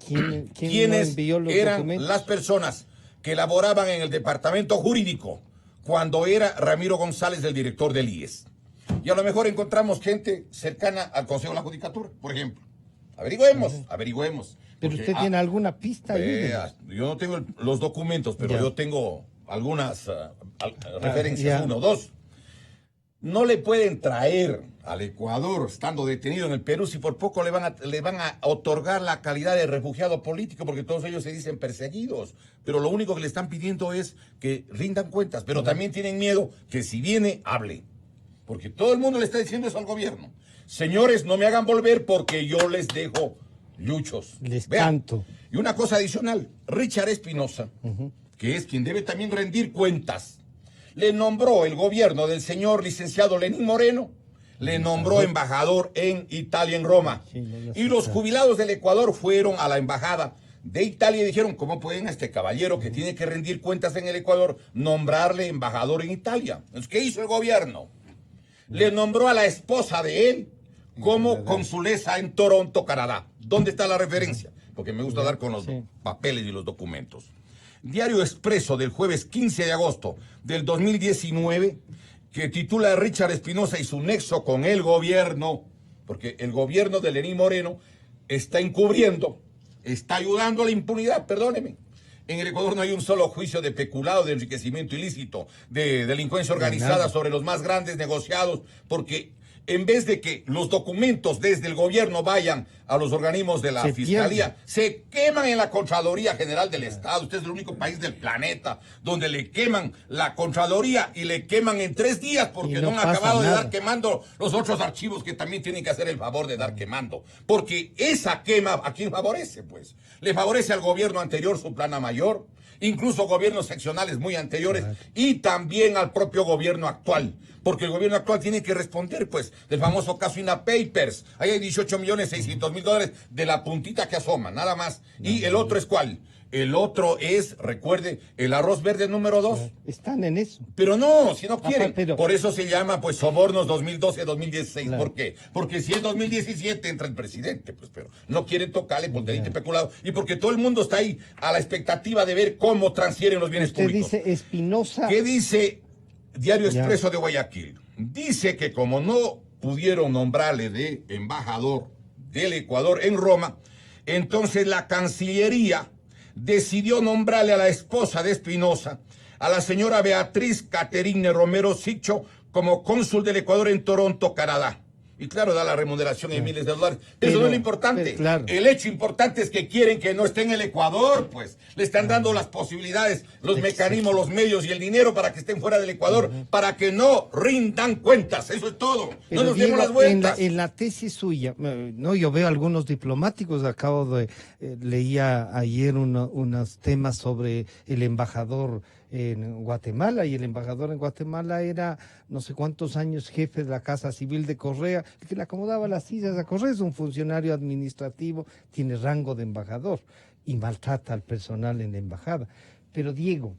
¿Quiénes eran documentos? las personas que elaboraban en el departamento jurídico cuando era Ramiro González el director del IES? Y a lo mejor encontramos gente cercana al Consejo de la Judicatura, por ejemplo. Averigüemos. Pero Porque, usted tiene alguna pista ahí. yo no tengo los documentos, pero Ya. yo tengo algunas referencias. ya. 1, 2. No le pueden traer al Ecuador, estando detenido en el Perú, si por poco le van a otorgar la calidad de refugiado político, porque todos ellos se dicen perseguidos. Pero lo único que le están pidiendo es que rindan cuentas, pero también tienen miedo que si viene, hable. Porque todo el mundo le está diciendo eso al gobierno. Señores, no me hagan volver porque yo les dejo luchos. Les Vean. canto. Y una cosa adicional, Richard Espinosa, que es quien debe también rendir cuentas, le nombró el gobierno del señor licenciado Lenín Moreno, le nombró embajador en Italia, en Roma. Sí, Y los jubilados del Ecuador fueron a la embajada de Italia y dijeron, ¿cómo pueden a este caballero que tiene que rendir cuentas en el Ecuador nombrarle embajador en Italia? Entonces, ¿qué hizo el gobierno? Le nombró a la esposa de él como consulesa en Toronto, Canadá. ¿Dónde está la referencia? Porque me gusta dar con los papeles y los documentos. Diario Expreso del jueves 15 de agosto del 2019, que titula Richard Espinosa y su nexo con el gobierno, porque el gobierno de Lenín Moreno está encubriendo, está ayudando a la impunidad, perdóneme. En el Ecuador no hay un solo juicio de peculado, de enriquecimiento ilícito, de delincuencia organizada sobre los más grandes negociados, porque en vez de que los documentos desde el gobierno vayan a los organismos de la Fiscalía, se queman en la Contraloría General del Estado. Usted es el único país del planeta donde le queman la Contraloría y le queman en 3 días porque no han acabado de dar quemando los otros archivos que también tienen que hacer el favor de dar quemando. Porque esa quema, ¿a quién favorece? Pues le favorece al gobierno anterior, su plana mayor, incluso gobiernos seccionales muy anteriores y también al propio gobierno actual. Porque el gobierno actual tiene que responder, pues, del famoso caso INA Papers. Ahí hay 18.600.000 de la puntita que asoma, nada más. ¿Y el otro es cuál? El otro es, recuerde, el arroz verde número 2. Están en eso. Pero no, si no quieren. Pero, por eso se llama, pues, sobornos 2012-2016. ¿Por qué? Porque si es 2017 entra el presidente, pues, pero no quieren tocarle por delito peculado. Y porque todo el mundo está ahí a la expectativa de ver cómo transfieren los bienes públicos. Usted dice Espinosa. ¿Qué dice Diario Expreso de Guayaquil? Dice que como no pudieron nombrarle de embajador del Ecuador en Roma, entonces la Cancillería decidió nombrarle a la esposa de Espinosa, a la señora Beatriz Caterine Romero Sicho, como cónsul del Ecuador en Toronto, Canadá. Y claro, da la remuneración en miles de dólares. Pero eso no es lo importante. Claro. El hecho importante es que quieren que no esté en el Ecuador, pues. Le están dando las posibilidades, los mecanismos, los medios y el dinero para que estén fuera del Ecuador, para que no rindan cuentas. Eso es todo. Pero no nos Diego, demos las vueltas. En la tesis suya, no, yo veo algunos diplomáticos, leía ayer unos temas sobre el embajador en Guatemala, y el embajador en Guatemala era no sé cuántos años jefe de la Casa Civil de Correa, el que le acomodaba las sillas a Correa, es un funcionario administrativo, tiene rango de embajador y maltrata al personal en la embajada. Pero Diego,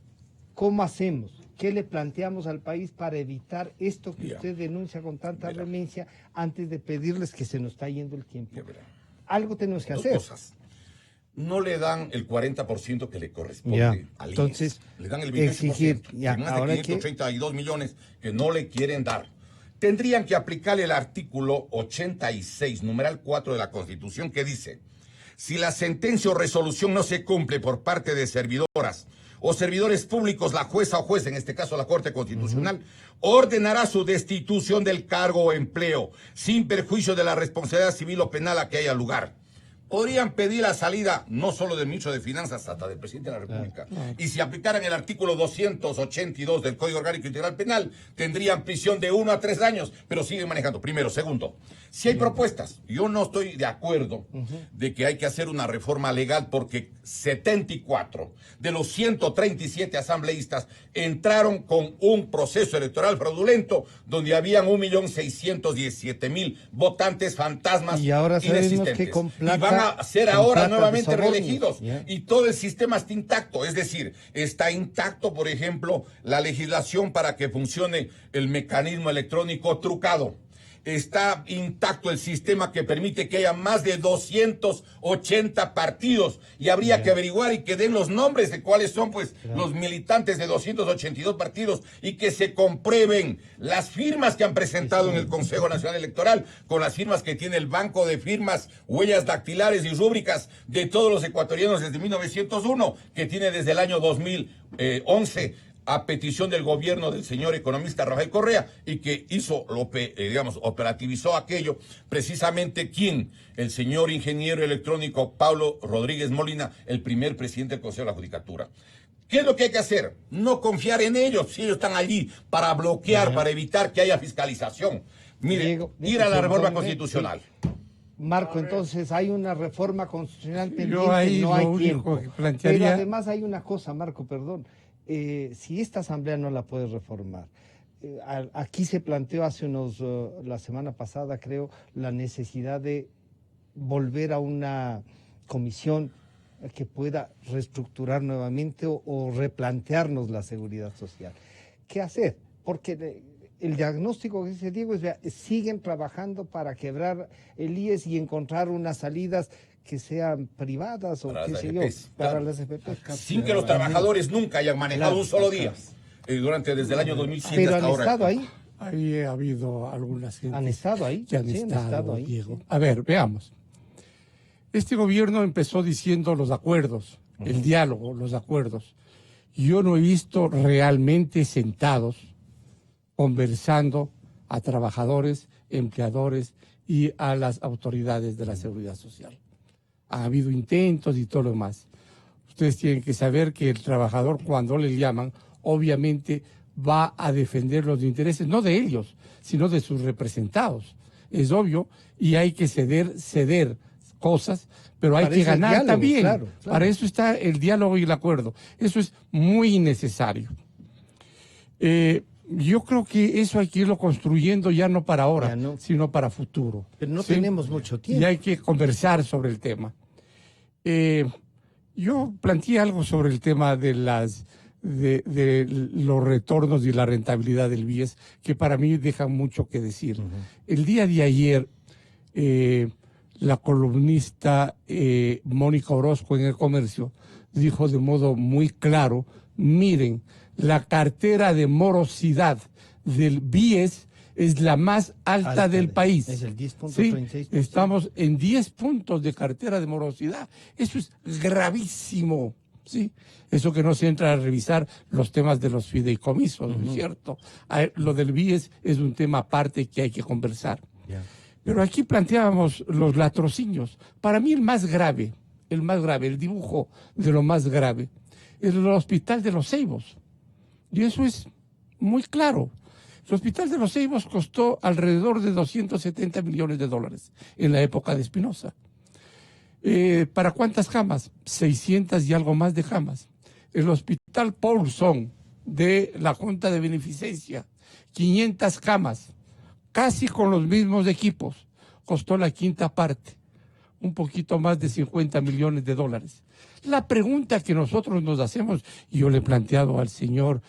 ¿cómo hacemos? ¿Qué le planteamos al país para evitar esto que usted denuncia con tanta vehemencia antes de pedirles que se nos está yendo el tiempo? Algo tenemos que hacer. Cosas. No le dan el 40% que le corresponde al IES. Entonces, le dan el 20%. exigir, Más de 532 millones que no le quieren dar. Tendrían que aplicarle el artículo 86, numeral 4 de la Constitución, que dice: si la sentencia o resolución no se cumple por parte de servidoras o servidores públicos, la jueza o juez, en este caso la Corte Constitucional, ordenará su destitución del cargo o empleo, sin perjuicio de la responsabilidad civil o penal a que haya lugar. Podrían pedir la salida no solo del ministro de Finanzas, hasta del presidente de la República. Y si aplicaran el artículo 282 del Código Orgánico Integral Penal, tendrían prisión de 1 a 3 años, pero siguen manejando. Primero. Segundo, si hay propuestas, yo no estoy de acuerdo de que hay que hacer una reforma legal, porque 74 de los 137 asambleístas entraron con un proceso electoral fraudulento donde habían 1.617.000 votantes fantasmas y ahora sabemos inexistentes. que con plata Y van van a ser con ahora plata de nuevamente soborno. reelegidos. Ya. Y todo el sistema está intacto. Es decir, está intacto, por ejemplo, la legislación para que funcione el mecanismo electrónico trucado. Está intacto el sistema que permite que haya más de 280 partidos y habría que averiguar y que den los nombres de cuáles son pues los militantes de 282 partidos y que se comprueben las firmas que han presentado en el Consejo Nacional Electoral con las firmas que tiene el Banco de Firmas, Huellas Dactilares y Rúbricas de todos los ecuatorianos desde 1901, que tiene desde el año 2011 a petición del gobierno del señor economista Rafael Correa, y que hizo, operativizó aquello, precisamente ¿quién? El señor ingeniero electrónico Pablo Rodríguez Molina, el primer presidente del Consejo de la Judicatura. ¿Qué es lo que hay que hacer? No confiar en ellos, si ellos están allí para bloquear, para evitar que haya fiscalización. Mire, Diego, ir a la reforma perdón, constitucional. sí. Marco, entonces hay una reforma constitucional pendiente, Yo ahí no lo hay único tiempo. que plantearía- Pero además hay una cosa, Marco, perdón. Si esta asamblea no la puede reformar, aquí se planteó la semana pasada, creo, la necesidad de volver a una comisión que pueda reestructurar nuevamente o replantearnos la seguridad social. ¿Qué hacer? Porque el diagnóstico que dice Diego es, vea, siguen trabajando para quebrar el IES y encontrar unas salidas que sean privadas o Para qué las sé yo, EPs, para claro. las EPPs. Sin que los trabajadores nunca hayan manejado Claro, un solo claro. día, desde el año 2007 Pero hasta han ahora. estado ahí, Ahí ha habido algunas gentes han estado ahí, que han sí, estado, ahí. Diego. Sí. A ver, veamos. Este gobierno empezó diciendo los acuerdos, el diálogo, los acuerdos. Yo no he visto realmente sentados conversando a trabajadores, empleadores y a las autoridades de la seguridad social. Ha habido intentos y todo lo demás. Ustedes tienen que saber que el trabajador, cuando le llaman, obviamente va a defender los intereses, no de ellos, sino de sus representados. Es obvio, y hay que ceder cosas, pero hay Para que eso el ganar diálogo, también. claro, claro. Para eso está el diálogo y el acuerdo. Eso es muy necesario. Yo creo que eso hay que irlo construyendo ya no para ahora, Ya no. sino para futuro. Pero no ¿sí? tenemos mucho tiempo. Y hay que conversar sobre el tema. Yo planteé algo sobre el tema de los retornos y la rentabilidad del BIES, que para mí dejan mucho que decir. El día de ayer, la columnista Mónica Orozco en El Comercio dijo de modo muy claro, miren, la cartera de morosidad del BIES es la más alta del país. Es el ¿sí? 10.36%. Estamos en 10 puntos de cartera de morosidad. Eso es gravísimo. ¿sí? Eso que no se entra a revisar los temas de los fideicomisos, ¿no es cierto? Lo del BIES es un tema aparte que hay que conversar. Ya. Pero aquí planteábamos los latrocinios. Para mí el más grave, el dibujo de lo más grave, es el Hospital de los Ceibos. Y eso es muy claro. El Hospital de los Ceibos costó alrededor de 270 millones de dólares en la época de Espinosa. ¿Para cuántas camas? 600 y algo más de camas. El Hospital Paulson de la Junta de Beneficencia, 500 camas, casi con los mismos equipos. Costó la quinta parte, un poquito más de 50 millones de dólares. La pregunta que nosotros nos hacemos, y yo le he planteado al señor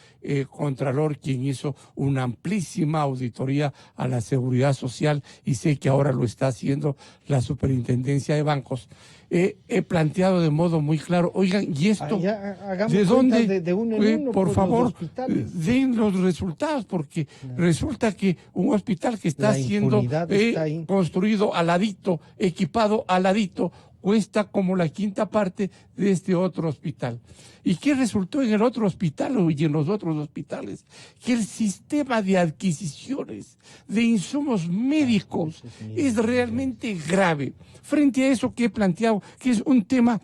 Contralor, quien hizo una amplísima auditoría a la seguridad social, y sé que ahora lo está haciendo la Superintendencia de Bancos, he planteado de modo muy claro, oigan, ¿y esto Hagamos de dónde? cuentas de uno en uno, por pues, favor, los hospitales. den los resultados, porque resulta que un hospital que está La siendo impunidad está ahí. construido al ladito, equipado al ladito, cuesta como la quinta parte de este otro hospital. ¿Y qué resultó en el otro hospital y en los otros hospitales? Que el sistema de adquisiciones de insumos médicos es realmente grave. Frente a eso que he planteado, que es un tema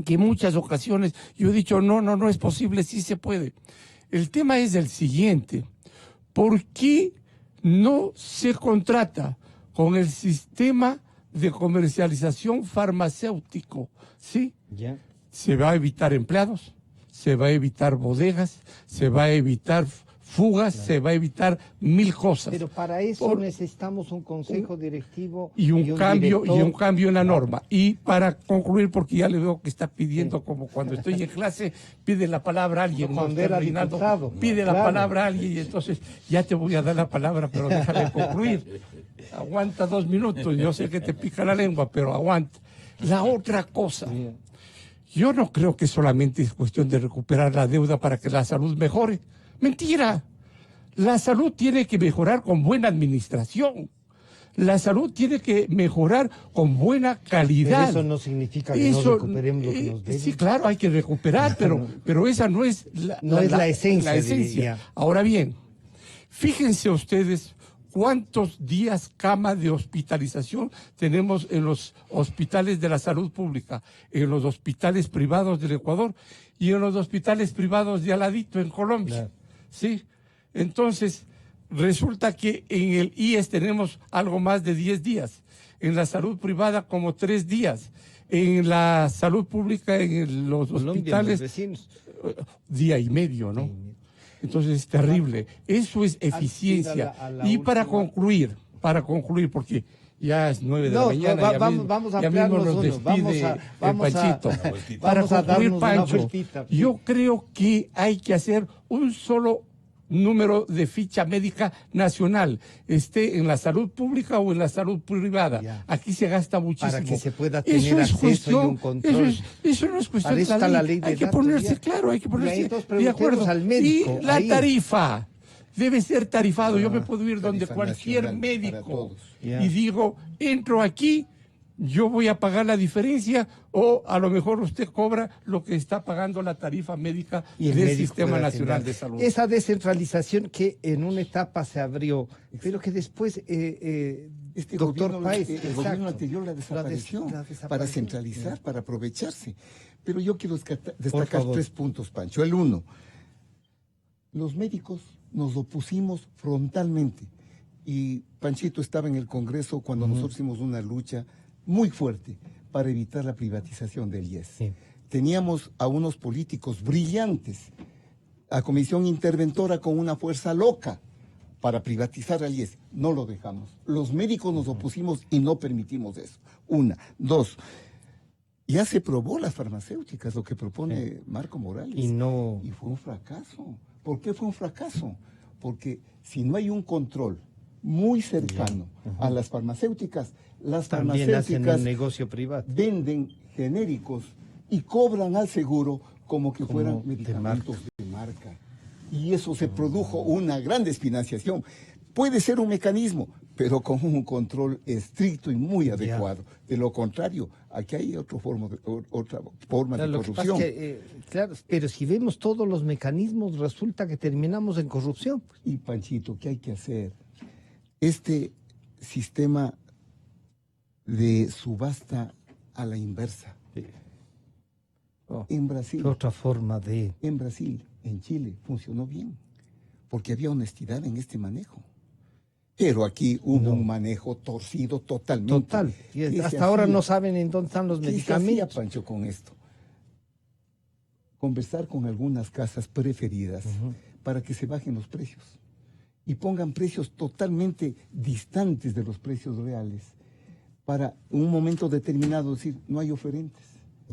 que en muchas ocasiones yo he dicho, no es posible, sí se puede. El tema es el siguiente: ¿por qué no se contrata con el sistema de comercialización farmacéutico? ¿Sí? Ya. Se va a evitar empleados, se va a evitar bodegas, se va a evitar fugas, se va a evitar 1000 cosas. Pero para eso necesitamos un consejo directivo y un cambio director. y un cambio en la norma. Y para concluir, porque ya le veo que está pidiendo, como cuando estoy en clase, pide la palabra a alguien. Cuando era Reinaldo, diputado. pide la Claro. palabra a alguien y entonces ya te voy a dar la palabra, pero déjame concluir. Aguanta 2 minutos, yo sé que te pica la lengua, pero aguanta. La otra cosa, yo no creo que solamente es cuestión de recuperar la deuda para que la salud mejore. Mentira. La salud tiene que mejorar con buena administración. La salud tiene que mejorar con buena calidad. Pero eso no significa que no recuperemos lo que nos deben. Sí, claro, hay que recuperar, pero esa no es la esencia. esencia. Ahora bien, fíjense ustedes cuántos días cama de hospitalización tenemos en los hospitales de la salud pública, en los hospitales privados del Ecuador y en los hospitales privados de Aladito en Colombia. Claro. ¿Sí? Entonces, resulta que en el IES tenemos algo más de 10 días, en la salud privada como 3 días, en la salud pública, en los hospitales, vecinos. día y medio, ¿no? Entonces es terrible. Eso es eficiencia. a la Y para última. concluir, porque ya es 9 de la mañana. Vamos a ya mismo ampliarnos nos uno. despide Vamos a Panchito. Para vamos a concluir, darnos una Pancho, vueltita. yo creo que hay que hacer un solo número de ficha médica nacional, esté en la salud pública o en la salud privada. Ya. Aquí se gasta muchísimo. Para que se pueda tener Eso es acceso y un control. Eso no es cuestión Para eso de está la ley de hay que datos, ponerse, ya. claro, hay que Y ahí ponerse entonces de acuerdo. preguntemos al médico, Y la ahí. tarifa debe ser tarifado. Yo me puedo ir donde tarifa cualquier nacional para médico todos. Ya. y digo, entro aquí, yo voy a pagar la diferencia o a lo mejor usted cobra lo que está pagando la tarifa médica Y el del médico Sistema pueda Nacional tener de Salud. esa descentralización que en una etapa se abrió, pero que después doctor gobierno, Páez, el exacto, gobierno anterior la desapareció para centralizar, para aprovecharse. Pero yo quiero destacar favor. 3 puntos, Pancho. El 1, los médicos nos opusimos frontalmente. Y Panchito estaba en el Congreso cuando nosotros hicimos una lucha muy fuerte para evitar la privatización del IES. Sí. Teníamos a unos políticos brillantes, a comisión interventora con una fuerza loca para privatizar al IES. No lo dejamos. Los médicos nos opusimos y no permitimos eso. 1. 2. Ya se probó las farmacéuticas, lo que propone Marco Morales. Y no. Y fue un fracaso. ¿Por qué fue un fracaso? Porque si no hay un control muy cercano a las farmacéuticas, las También hacen farmacéuticas un negocio privado. venden genéricos y cobran al seguro como que fueran de medicamentos de marca. Y eso se produjo una gran desfinanciación. Puede ser un mecanismo, pero con un control estricto y muy adecuado. De lo contrario, aquí hay otra forma de Claro, lo que pasa corrupción. es que, claro, pero si vemos todos los mecanismos, resulta que terminamos en corrupción. Y Panchito, ¿qué hay que hacer? Este sistema de subasta a la inversa. En Brasil, ¿Qué otra forma de...? en Chile, funcionó bien, porque había honestidad en este manejo. Pero aquí hubo un manejo torcido totalmente. Total. Y ¿Qué se hasta ahora hacía? no saben en dónde están los ¿Qué se medicamentos. hacía, Pancho, con esto? Conversar con algunas casas preferidas para que se bajen los precios y pongan precios totalmente distantes de los precios reales para un momento determinado decir, no hay oferentes.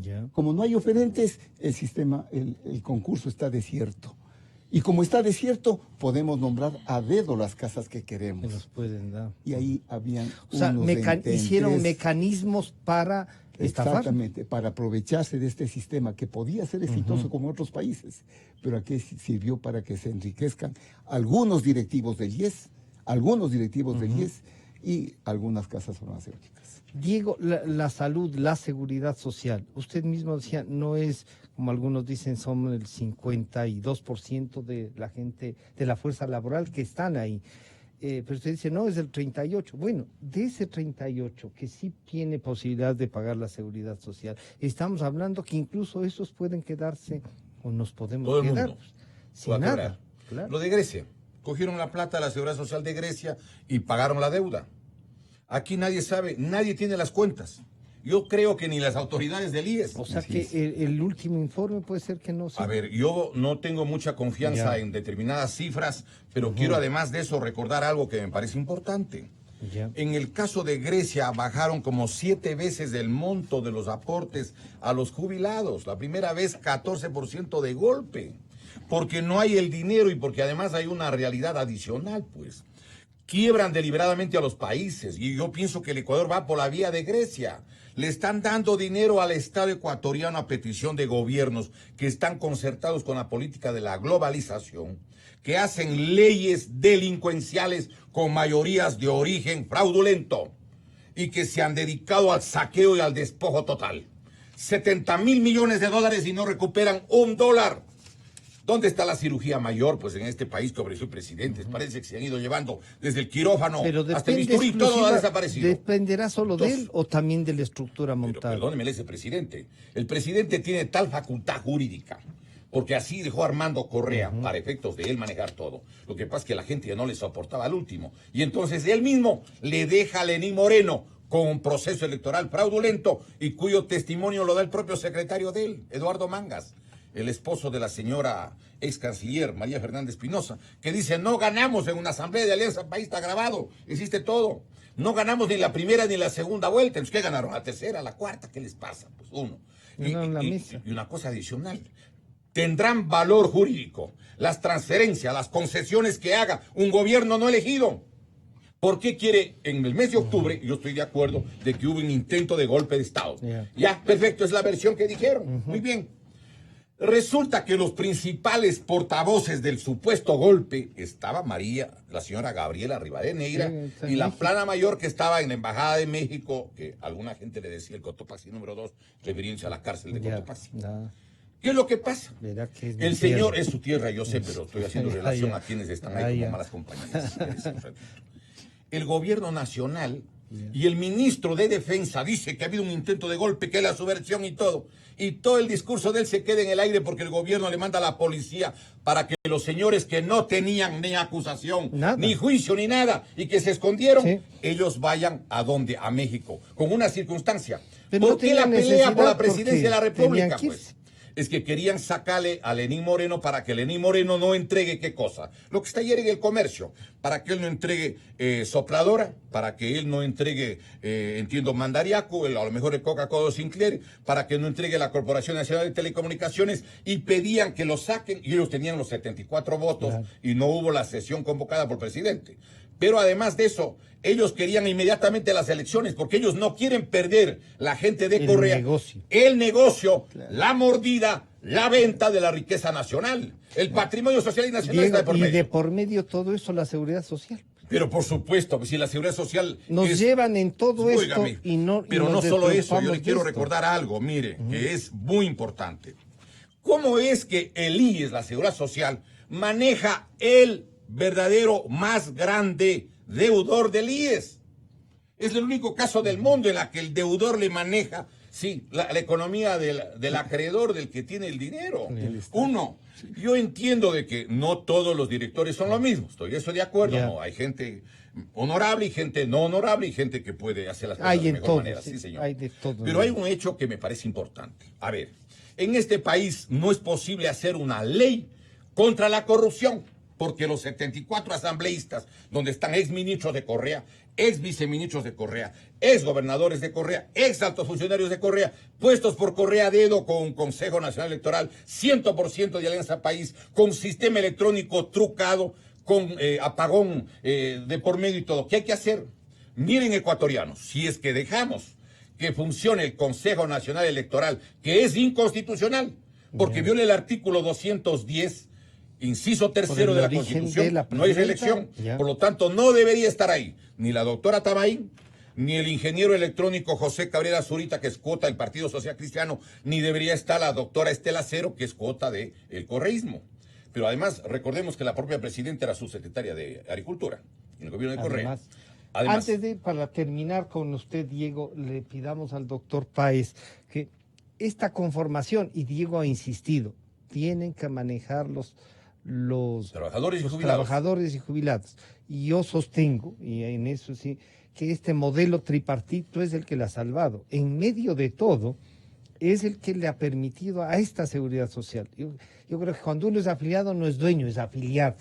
Ya. Como no hay oferentes, el sistema, el concurso está desierto. Y como está desierto, podemos nombrar a dedo las casas que Se queremos. los pueden dar. Y ahí habían O sea, unos hicieron ententes. mecanismos para estafar. Exactamente, para aprovecharse de este sistema que podía ser exitoso como otros países, pero aquí sirvió para que se enriquezcan algunos directivos del IES, y algunas casas farmacéuticas. Diego, la salud, la seguridad social, usted mismo decía, no es, como algunos dicen, son el 52% de la gente, de la fuerza laboral que están ahí. Pero usted dice, no, es el 38%. Bueno, de ese 38% que sí tiene posibilidad de pagar la seguridad social, estamos hablando que incluso esos pueden quedarse o nos podemos Todo el quedar mundo sin va a nada. quebrar. Claro. Lo de Grecia. Cogieron la plata de la Seguridad Social de Grecia y pagaron la deuda. Aquí nadie sabe, nadie tiene las cuentas. Yo creo que ni las autoridades del IES. O sea Así que es. el último informe puede ser que no sea. A ver, yo no tengo mucha confianza Ya. en determinadas cifras, pero quiero además de eso recordar algo que me parece importante. Ya. En el caso de Grecia bajaron como 7 veces el monto de los aportes a los jubilados. La primera vez 14% de golpe, porque no hay el dinero y porque además hay una realidad adicional, pues. Quiebran deliberadamente a los países y yo pienso que el Ecuador va por la vía de Grecia. Le están dando dinero al Estado ecuatoriano a petición de gobiernos que están concertados con la política de la globalización, que hacen leyes delincuenciales con mayorías de origen fraudulento y que se han dedicado al saqueo y al despojo total. 70.000 millones de dólares y no recuperan $1. ¿Dónde está la cirugía mayor? Pues en este país que ofreció presidentes. Parece que se han ido llevando desde el quirófano Pero hasta el depende bisturí, todo ha exclusiva- desaparecido. ¿Dependerá solo de él Entonces, o también de la estructura Pero montada? perdóneme, él es el presidente. El presidente tiene tal facultad jurídica, porque así dejó Armando Correa para efectos de él manejar todo. Lo que pasa es que la gente ya no le soportaba al último. Y entonces él mismo le deja a Lenín Moreno con un proceso electoral fraudulento y cuyo testimonio lo da el propio secretario de él, Eduardo Mangas, el esposo de la señora ex canciller María Fernández Pinoza, que dice: no ganamos en una asamblea de Alianza País, está grabado, existe todo. No ganamos ni la primera ni la segunda vuelta. Entonces, ¿qué ganaron? ¿La tercera, la cuarta? ¿Qué les pasa? Pues uno. No, en la mesa. Y una cosa adicional. Tendrán valor jurídico las transferencias, las concesiones que haga un gobierno no elegido. ¿Por qué quiere en el mes de octubre? Yo estoy de acuerdo de que hubo un intento de golpe de Estado. Ya, perfecto, es la versión que dijeron. Muy bien. Resulta que los principales portavoces del supuesto golpe estaba María, la señora Gabriela Rivadeneira, Sí, está y en la México. plana mayor que estaba en la Embajada de México, que alguna gente le decía el Cotopaxi número 2, refiriéndose a la cárcel de Ya, Cotopaxi. ya. ¿Qué es lo que pasa? Verá que es mi El señor tierra. es su tierra, yo sé, pero estoy haciendo Ah, relación ya. a quienes están Ah, ahí ya. como malas compañías. Si quieres, un ratito. El gobierno nacional y el ministro de Defensa dice que ha habido un intento de golpe, que es la subversión y todo. Y todo el discurso de él se queda en el aire porque el gobierno le manda a la policía para que los señores que no tenían ni acusación, Nada. ni juicio, ni nada, y que se escondieron, Sí. ellos vayan ¿a dónde? A México, con una circunstancia. Pero ¿Por no qué la tenían pelea por la necesidad presidencia de la porque República? tenían que Pues irse. es que querían sacarle a Lenín Moreno para que Lenín Moreno no entregue qué cosa. Lo que está ayer en el comercio, para que él no entregue Sopladora, para que él no entregue, entiendo, Mandariaco, a lo mejor el Coca-Cola Sinclair, para que no entregue la Corporación Nacional de Telecomunicaciones, y pedían que lo saquen, y ellos tenían los 74 votos, Claro. y no hubo la sesión convocada por presidente. Pero además de eso, ellos querían inmediatamente las elecciones, porque ellos no quieren perder la gente de El Correa. negocio. El negocio, la mordida, la venta de la riqueza nacional. El patrimonio social y nacional Diego, está de por y medio. de por medio todo eso la seguridad social. Pero por supuesto, pues, si la seguridad social Nos es- llevan en todo Óigame, esto y no. y pero nos no solo eso, yo despreocupamos le de quiero esto. recordar algo, mire, que es muy importante. ¿Cómo es que el IES, la seguridad social, maneja el verdadero más grande deudor del IES? Es el único caso del mundo en la que el deudor le maneja, sí, la economía del acreedor, del que tiene el dinero. Uno, yo entiendo de que no todos los directores son lo mismo, estoy de acuerdo, Ya. ¿no? Hay gente honorable y gente no honorable y gente que puede hacer las cosas Hay de en mejor todo, manera, sí, sí, señor. hay de todo. Pero hay un hecho que me parece importante. A ver, en este país no es posible hacer una ley contra la corrupción, porque los 74 asambleístas, donde están ex ministros de Correa, ex viceministros de Correa, ex gobernadores de Correa, ex altos funcionarios de Correa, puestos por Correa a dedo con un Consejo Nacional Electoral, 100% de Alianza País, con sistema electrónico trucado, con apagón de por medio y todo. ¿Qué hay que hacer? Miren, ecuatorianos, si es que dejamos que funcione el Consejo Nacional Electoral, que es inconstitucional, porque viola el artículo 210, inciso tercero el de la origen Constitución, de la no hay presidenta, reelección. ya. Por lo tanto, no debería estar ahí ni la doctora Tamaín, ni el ingeniero electrónico José Cabrera Zurita, que es cuota del Partido Social Cristiano, ni debería estar la doctora Estela Cero, que es cuota del correísmo. Pero además, recordemos que la propia presidenta era subsecretaria de Agricultura en el gobierno de Correa. Además, Antes de, para terminar con usted, Diego, le pidamos al doctor Páez que esta conformación, y Diego ha insistido, tienen que manejar Trabajadores y los jubilados. trabajadores y jubilados. Y yo sostengo, y en eso sí, que este modelo tripartito es el que le ha salvado. En medio de todo, es el que le ha permitido a esta seguridad social. Yo creo que cuando uno es afiliado no es dueño, es afiliado,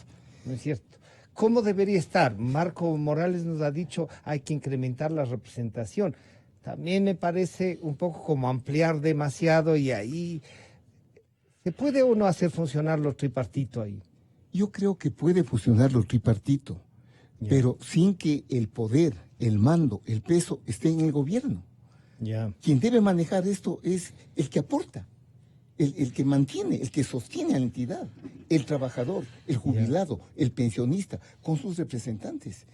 ¿no es cierto? ¿Cómo debería estar? Marco Morales nos ha dicho hay que incrementar la representación. También me parece un poco como ampliar demasiado y ahí ¿se puede o no hacer funcionar lo tripartito ahí? Yo creo que puede funcionar lo tripartito, pero sin que el poder, el mando, el peso esté en el gobierno. Ya. Quien debe manejar esto es el que aporta, el que mantiene, el que sostiene a la entidad, el trabajador, el jubilado, el pensionista, con sus representantes.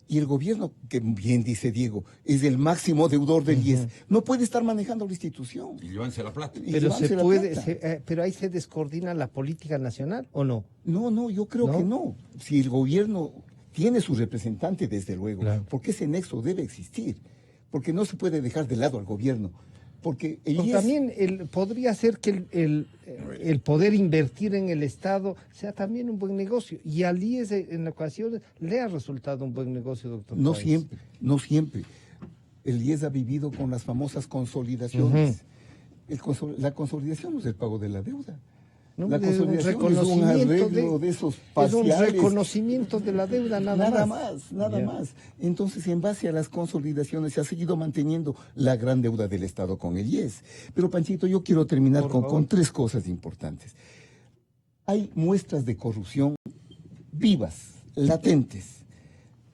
Y el gobierno, que bien dice Diego, es el máximo deudor del IES, no puede estar manejando la institución. Y llévanse la plata. Y Pero llevarse la plata. pero ahí se descoordina la política nacional, ¿o no? No, yo creo ¿No? que no. Si el gobierno tiene su representante, desde luego, Claro. porque ese nexo debe existir, porque no se puede dejar de lado al gobierno, porque el Porque IES... también podría ser que el poder invertir en el Estado sea también un buen negocio. Y al IES en ocasiones le ha resultado un buen negocio, doctor. No Páez. siempre, no siempre. El IES ha vivido con las famosas consolidaciones. La consolidación no es el pago de la deuda. No, La es un consolidación es un reconocimiento arreglo de esos es un parciales. reconocimiento de la deuda, nada más. Nada Ya. más. Entonces, en base a las consolidaciones, se ha seguido manteniendo la gran deuda del Estado con el IES. Pero, Panchito, yo quiero terminar Por con favor. 3 cosas importantes. Hay muestras de corrupción vivas, latentes.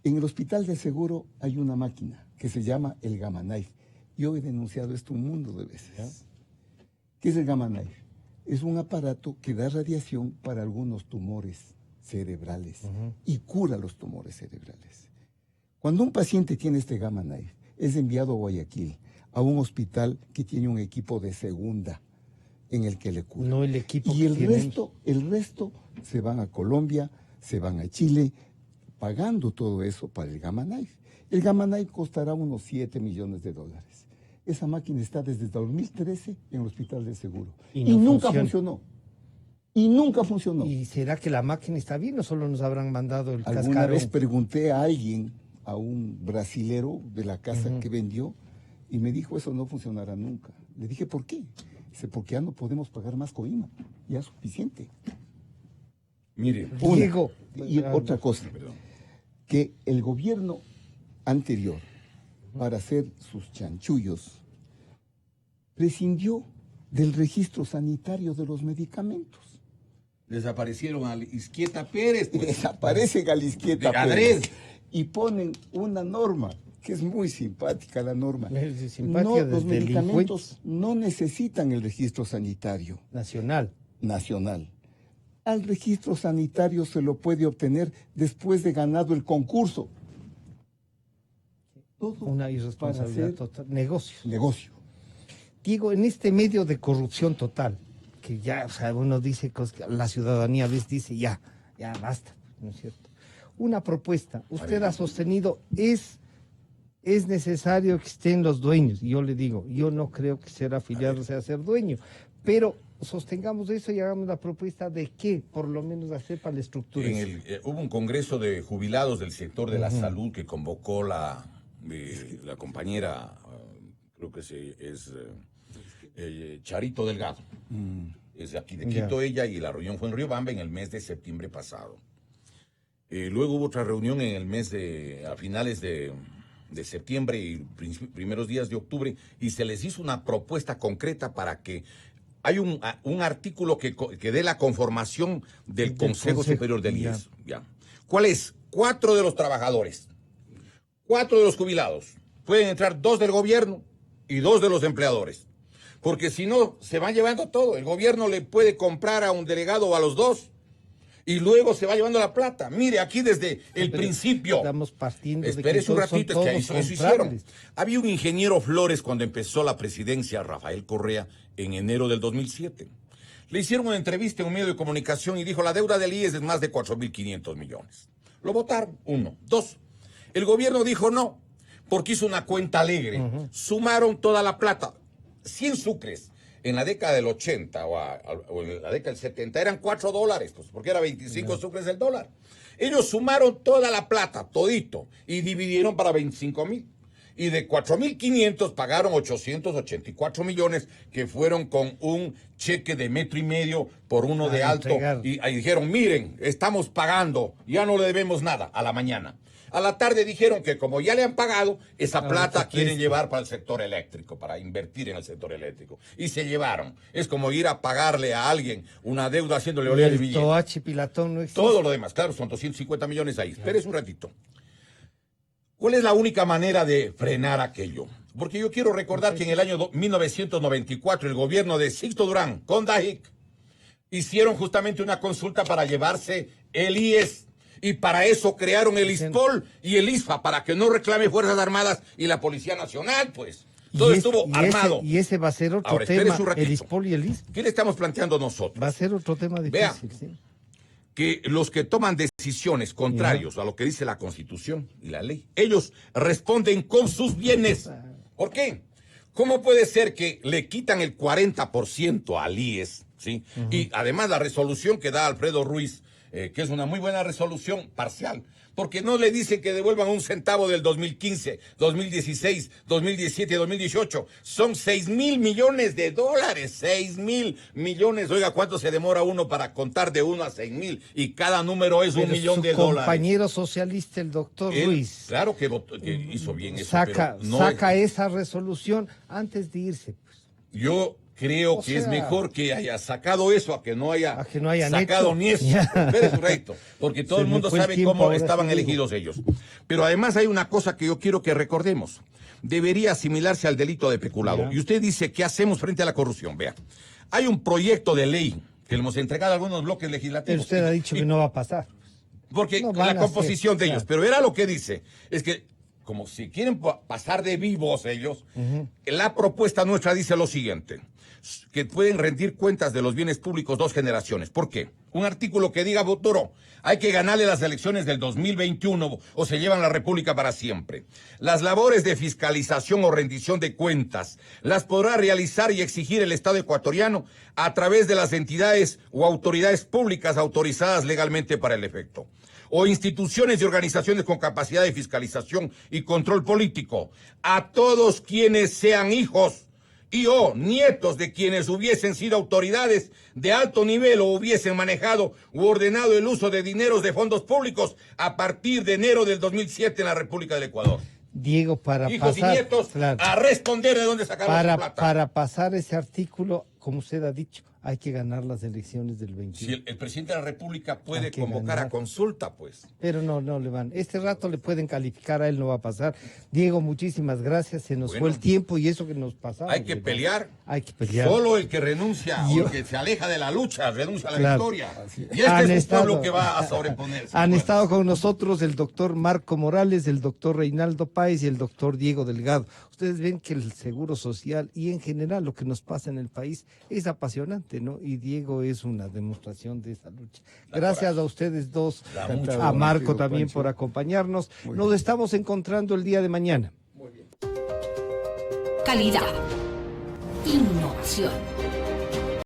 En el Hospital del Seguro hay una máquina que se llama el Gamma Knife. Yo he denunciado esto un mundo de veces. ¿Qué es el Gamma Knife? Es un aparato que da radiación para algunos tumores cerebrales y cura los tumores cerebrales. Cuando un paciente tiene este Gamma Knife, es enviado a Guayaquil, a un hospital que tiene un equipo de segunda en el que le cura. No el equipo Y que el tienen. resto se van a Colombia, se van a Chile, pagando todo eso para el Gamma Knife. El Gamma Knife costará unos $7 millones. Esa máquina está desde 2013 en el Hospital del Seguro. Y Y, no nunca funciona. funcionó. Y nunca funcionó. ¿Y será que la máquina está bien o solo nos habrán mandado el Alguna cascarón? vez pregunté a alguien, a un brasilero de la casa que vendió, y me dijo, eso no funcionará nunca. Le dije, ¿por qué? Dice, porque ya no podemos pagar más coima. Ya es suficiente. Mire, Una. Diego. Y otra cosa, que el gobierno anterior, para hacer sus chanchullos, prescindió del registro sanitario de los medicamentos. desaparecieron a Izquieta Pérez. Pues. Desaparece Galisquieta De Gadrés. Pérez y ponen una norma, que es muy simpática la norma. Es simpática Los desde medicamentos no necesitan el registro sanitario nacional. nacional. Al registro sanitario se lo puede obtener después de ganado el concurso. Todo Una para irresponsabilidad hacer total. Negocios. negocio. Diego, en este medio de corrupción total, que ya, o sea, uno dice, la ciudadanía a veces dice, ya basta, ¿no es cierto? Una propuesta, usted ha sostenido, es necesario que estén los dueños. Y yo le digo, yo no creo que ser afiliado sea ser dueño, pero sostengamos eso y hagamos la propuesta de qué, por lo menos hacer para la estructura. Hubo un congreso de jubilados del sector de la salud que convocó la compañera, creo que es Charito Delgado. Es de aquí de Quito ella, y la reunión fue en Riobamba en el mes de septiembre pasado. Luego hubo otra reunión en el mes a finales de septiembre y primeros días de octubre, y se les hizo una propuesta concreta para que hay un artículo que dé la conformación del Consejo Superior del IES. Ya. ¿Cuál es? 4 de los trabajadores, 4 de los jubilados. Pueden entrar 2 del gobierno y 2 de los empleadores. Porque si no, se van llevando todo. El gobierno le puede comprar a un delegado o a los 2 y luego se va llevando la plata. Mire, aquí desde el principio. Estamos partiendo de que Espérese un todos son ratito, es que todos eso hicieron. comprables. Había un ingeniero Flores cuando empezó la presidencia, Rafael Correa, en enero del 2007. Le hicieron una entrevista en un medio de comunicación y dijo, la deuda del IES es más de 4.500 millones. Lo votaron, 1. 2. El gobierno dijo no, porque hizo una cuenta alegre. Sumaron toda la plata, 100 sucres. en la década del 80 o en la década del 70 eran $4, pues, porque era 25 sucres el dólar. Ellos sumaron toda la plata, todito, y dividieron para 25,000. Y de 4,500 pagaron 884 millones, que fueron con un cheque de 1,5 metros por uno de alto. Y ahí dijeron, miren, estamos pagando, ya no le debemos nada, a la mañana. A la tarde dijeron que como ya le han pagado, esa plata quieren llevar para el sector eléctrico, para invertir en el sector eléctrico. Y se llevaron. Es como ir a pagarle a alguien una deuda haciéndole oler el billete. Toachi, Pilatón no existe. Todo lo demás, claro, son 250 millones ahí. Espérese un ratito. ¿Cuál es la única manera de frenar aquello? Porque yo quiero recordar que en el año 1994 el gobierno de Sixto Durán con Dajic hicieron justamente una consulta para llevarse el IES y para eso crearon el ISPOL y el ISFA para que no reclame Fuerzas Armadas y la Policía Nacional, pues. Todo estuvo armado. Y ese va a ser otro Ahora, tema, el ISPOL y el ISFA. ¿Qué le estamos planteando nosotros? Va a ser otro tema difícil, Vea, sí. Que los que toman decisiones contrarios a lo que dice la Constitución y la ley, ellos responden con sus bienes. ¿Por qué? ¿Cómo puede ser que le quitan el 40% al IES, ¿sí? Y además la resolución que da Alfredo Ruiz, que es una muy buena resolución parcial, porque no le dicen que devuelvan un centavo del 2015, 2016, 2017, 2018. Son 6,000 millones de dólares, 6,000 millones. Oiga, ¿cuánto se demora uno para contar de 1 a 6,000? Y cada número es Pero 1 millón de su dólares. compañero socialista, el doctor Ruiz, Claro que, que hizo bien eso. saca pero no esa resolución antes de irse. Pues. Yo creo que es mejor que haya sacado eso a que no haya sacado hecho. ni eso. Espere su recto, porque todo el mundo sabe cómo estaban elegidos ellos. Pero además hay una cosa que yo quiero que recordemos. Debería asimilarse al delito de peculado. Y usted dice, ¿qué hacemos frente a la corrupción? Vea, hay un proyecto de ley que le hemos entregado a algunos bloques legislativos. Pero usted ha dicho que no va a pasar. Porque No la van a composición hacer, de ellos. claro. Pero verá lo que dice. Es que, como si quieren pasar de vivos ellos, la propuesta nuestra dice lo siguiente: que pueden rendir cuentas de los bienes públicos 2 generaciones. ¿Por qué? Un artículo que diga, Botoro, hay que ganarle las elecciones del 2021 o se llevan la República para siempre. Las labores de fiscalización o rendición de cuentas las podrá realizar y exigir el Estado ecuatoriano a través de las entidades o autoridades públicas autorizadas legalmente para el efecto, o instituciones y organizaciones con capacidad de fiscalización y control político, a todos quienes sean hijos y o nietos de quienes hubiesen sido autoridades de alto nivel o hubiesen manejado u ordenado el uso de dineros de fondos públicos a partir de enero del 2007 en la República del Ecuador. Diego, para Hijos pasar, y nietos, claro, a responder de dónde sacaron su plata. para pasar ese artículo, como usted ha dicho, hay que ganar las elecciones del 21. Si el presidente de la República puede Hay que convocar ganar. a consulta, pues. Pero no le van. Este rato le pueden calificar, a él no va a pasar. Diego, muchísimas gracias. Se nos fue el tiempo y eso que nos pasaba. Hay que pelear. Hay que pelear. Solo el que renuncia o el que se aleja de la lucha renuncia a la victoria. Y este es un pueblo que va a sobreponerse. Han estado con nosotros el doctor Marco Morales, el doctor Reinaldo Páez y el doctor Diego Delgado. Ustedes ven que el seguro social y en general lo que nos pasa en el país es apasionante, ¿no? Y Diego es una demostración de esa lucha. Gracias a ustedes dos, a Marco también por acompañarnos. Nos estamos encontrando el día de mañana. Calidad. Innovación.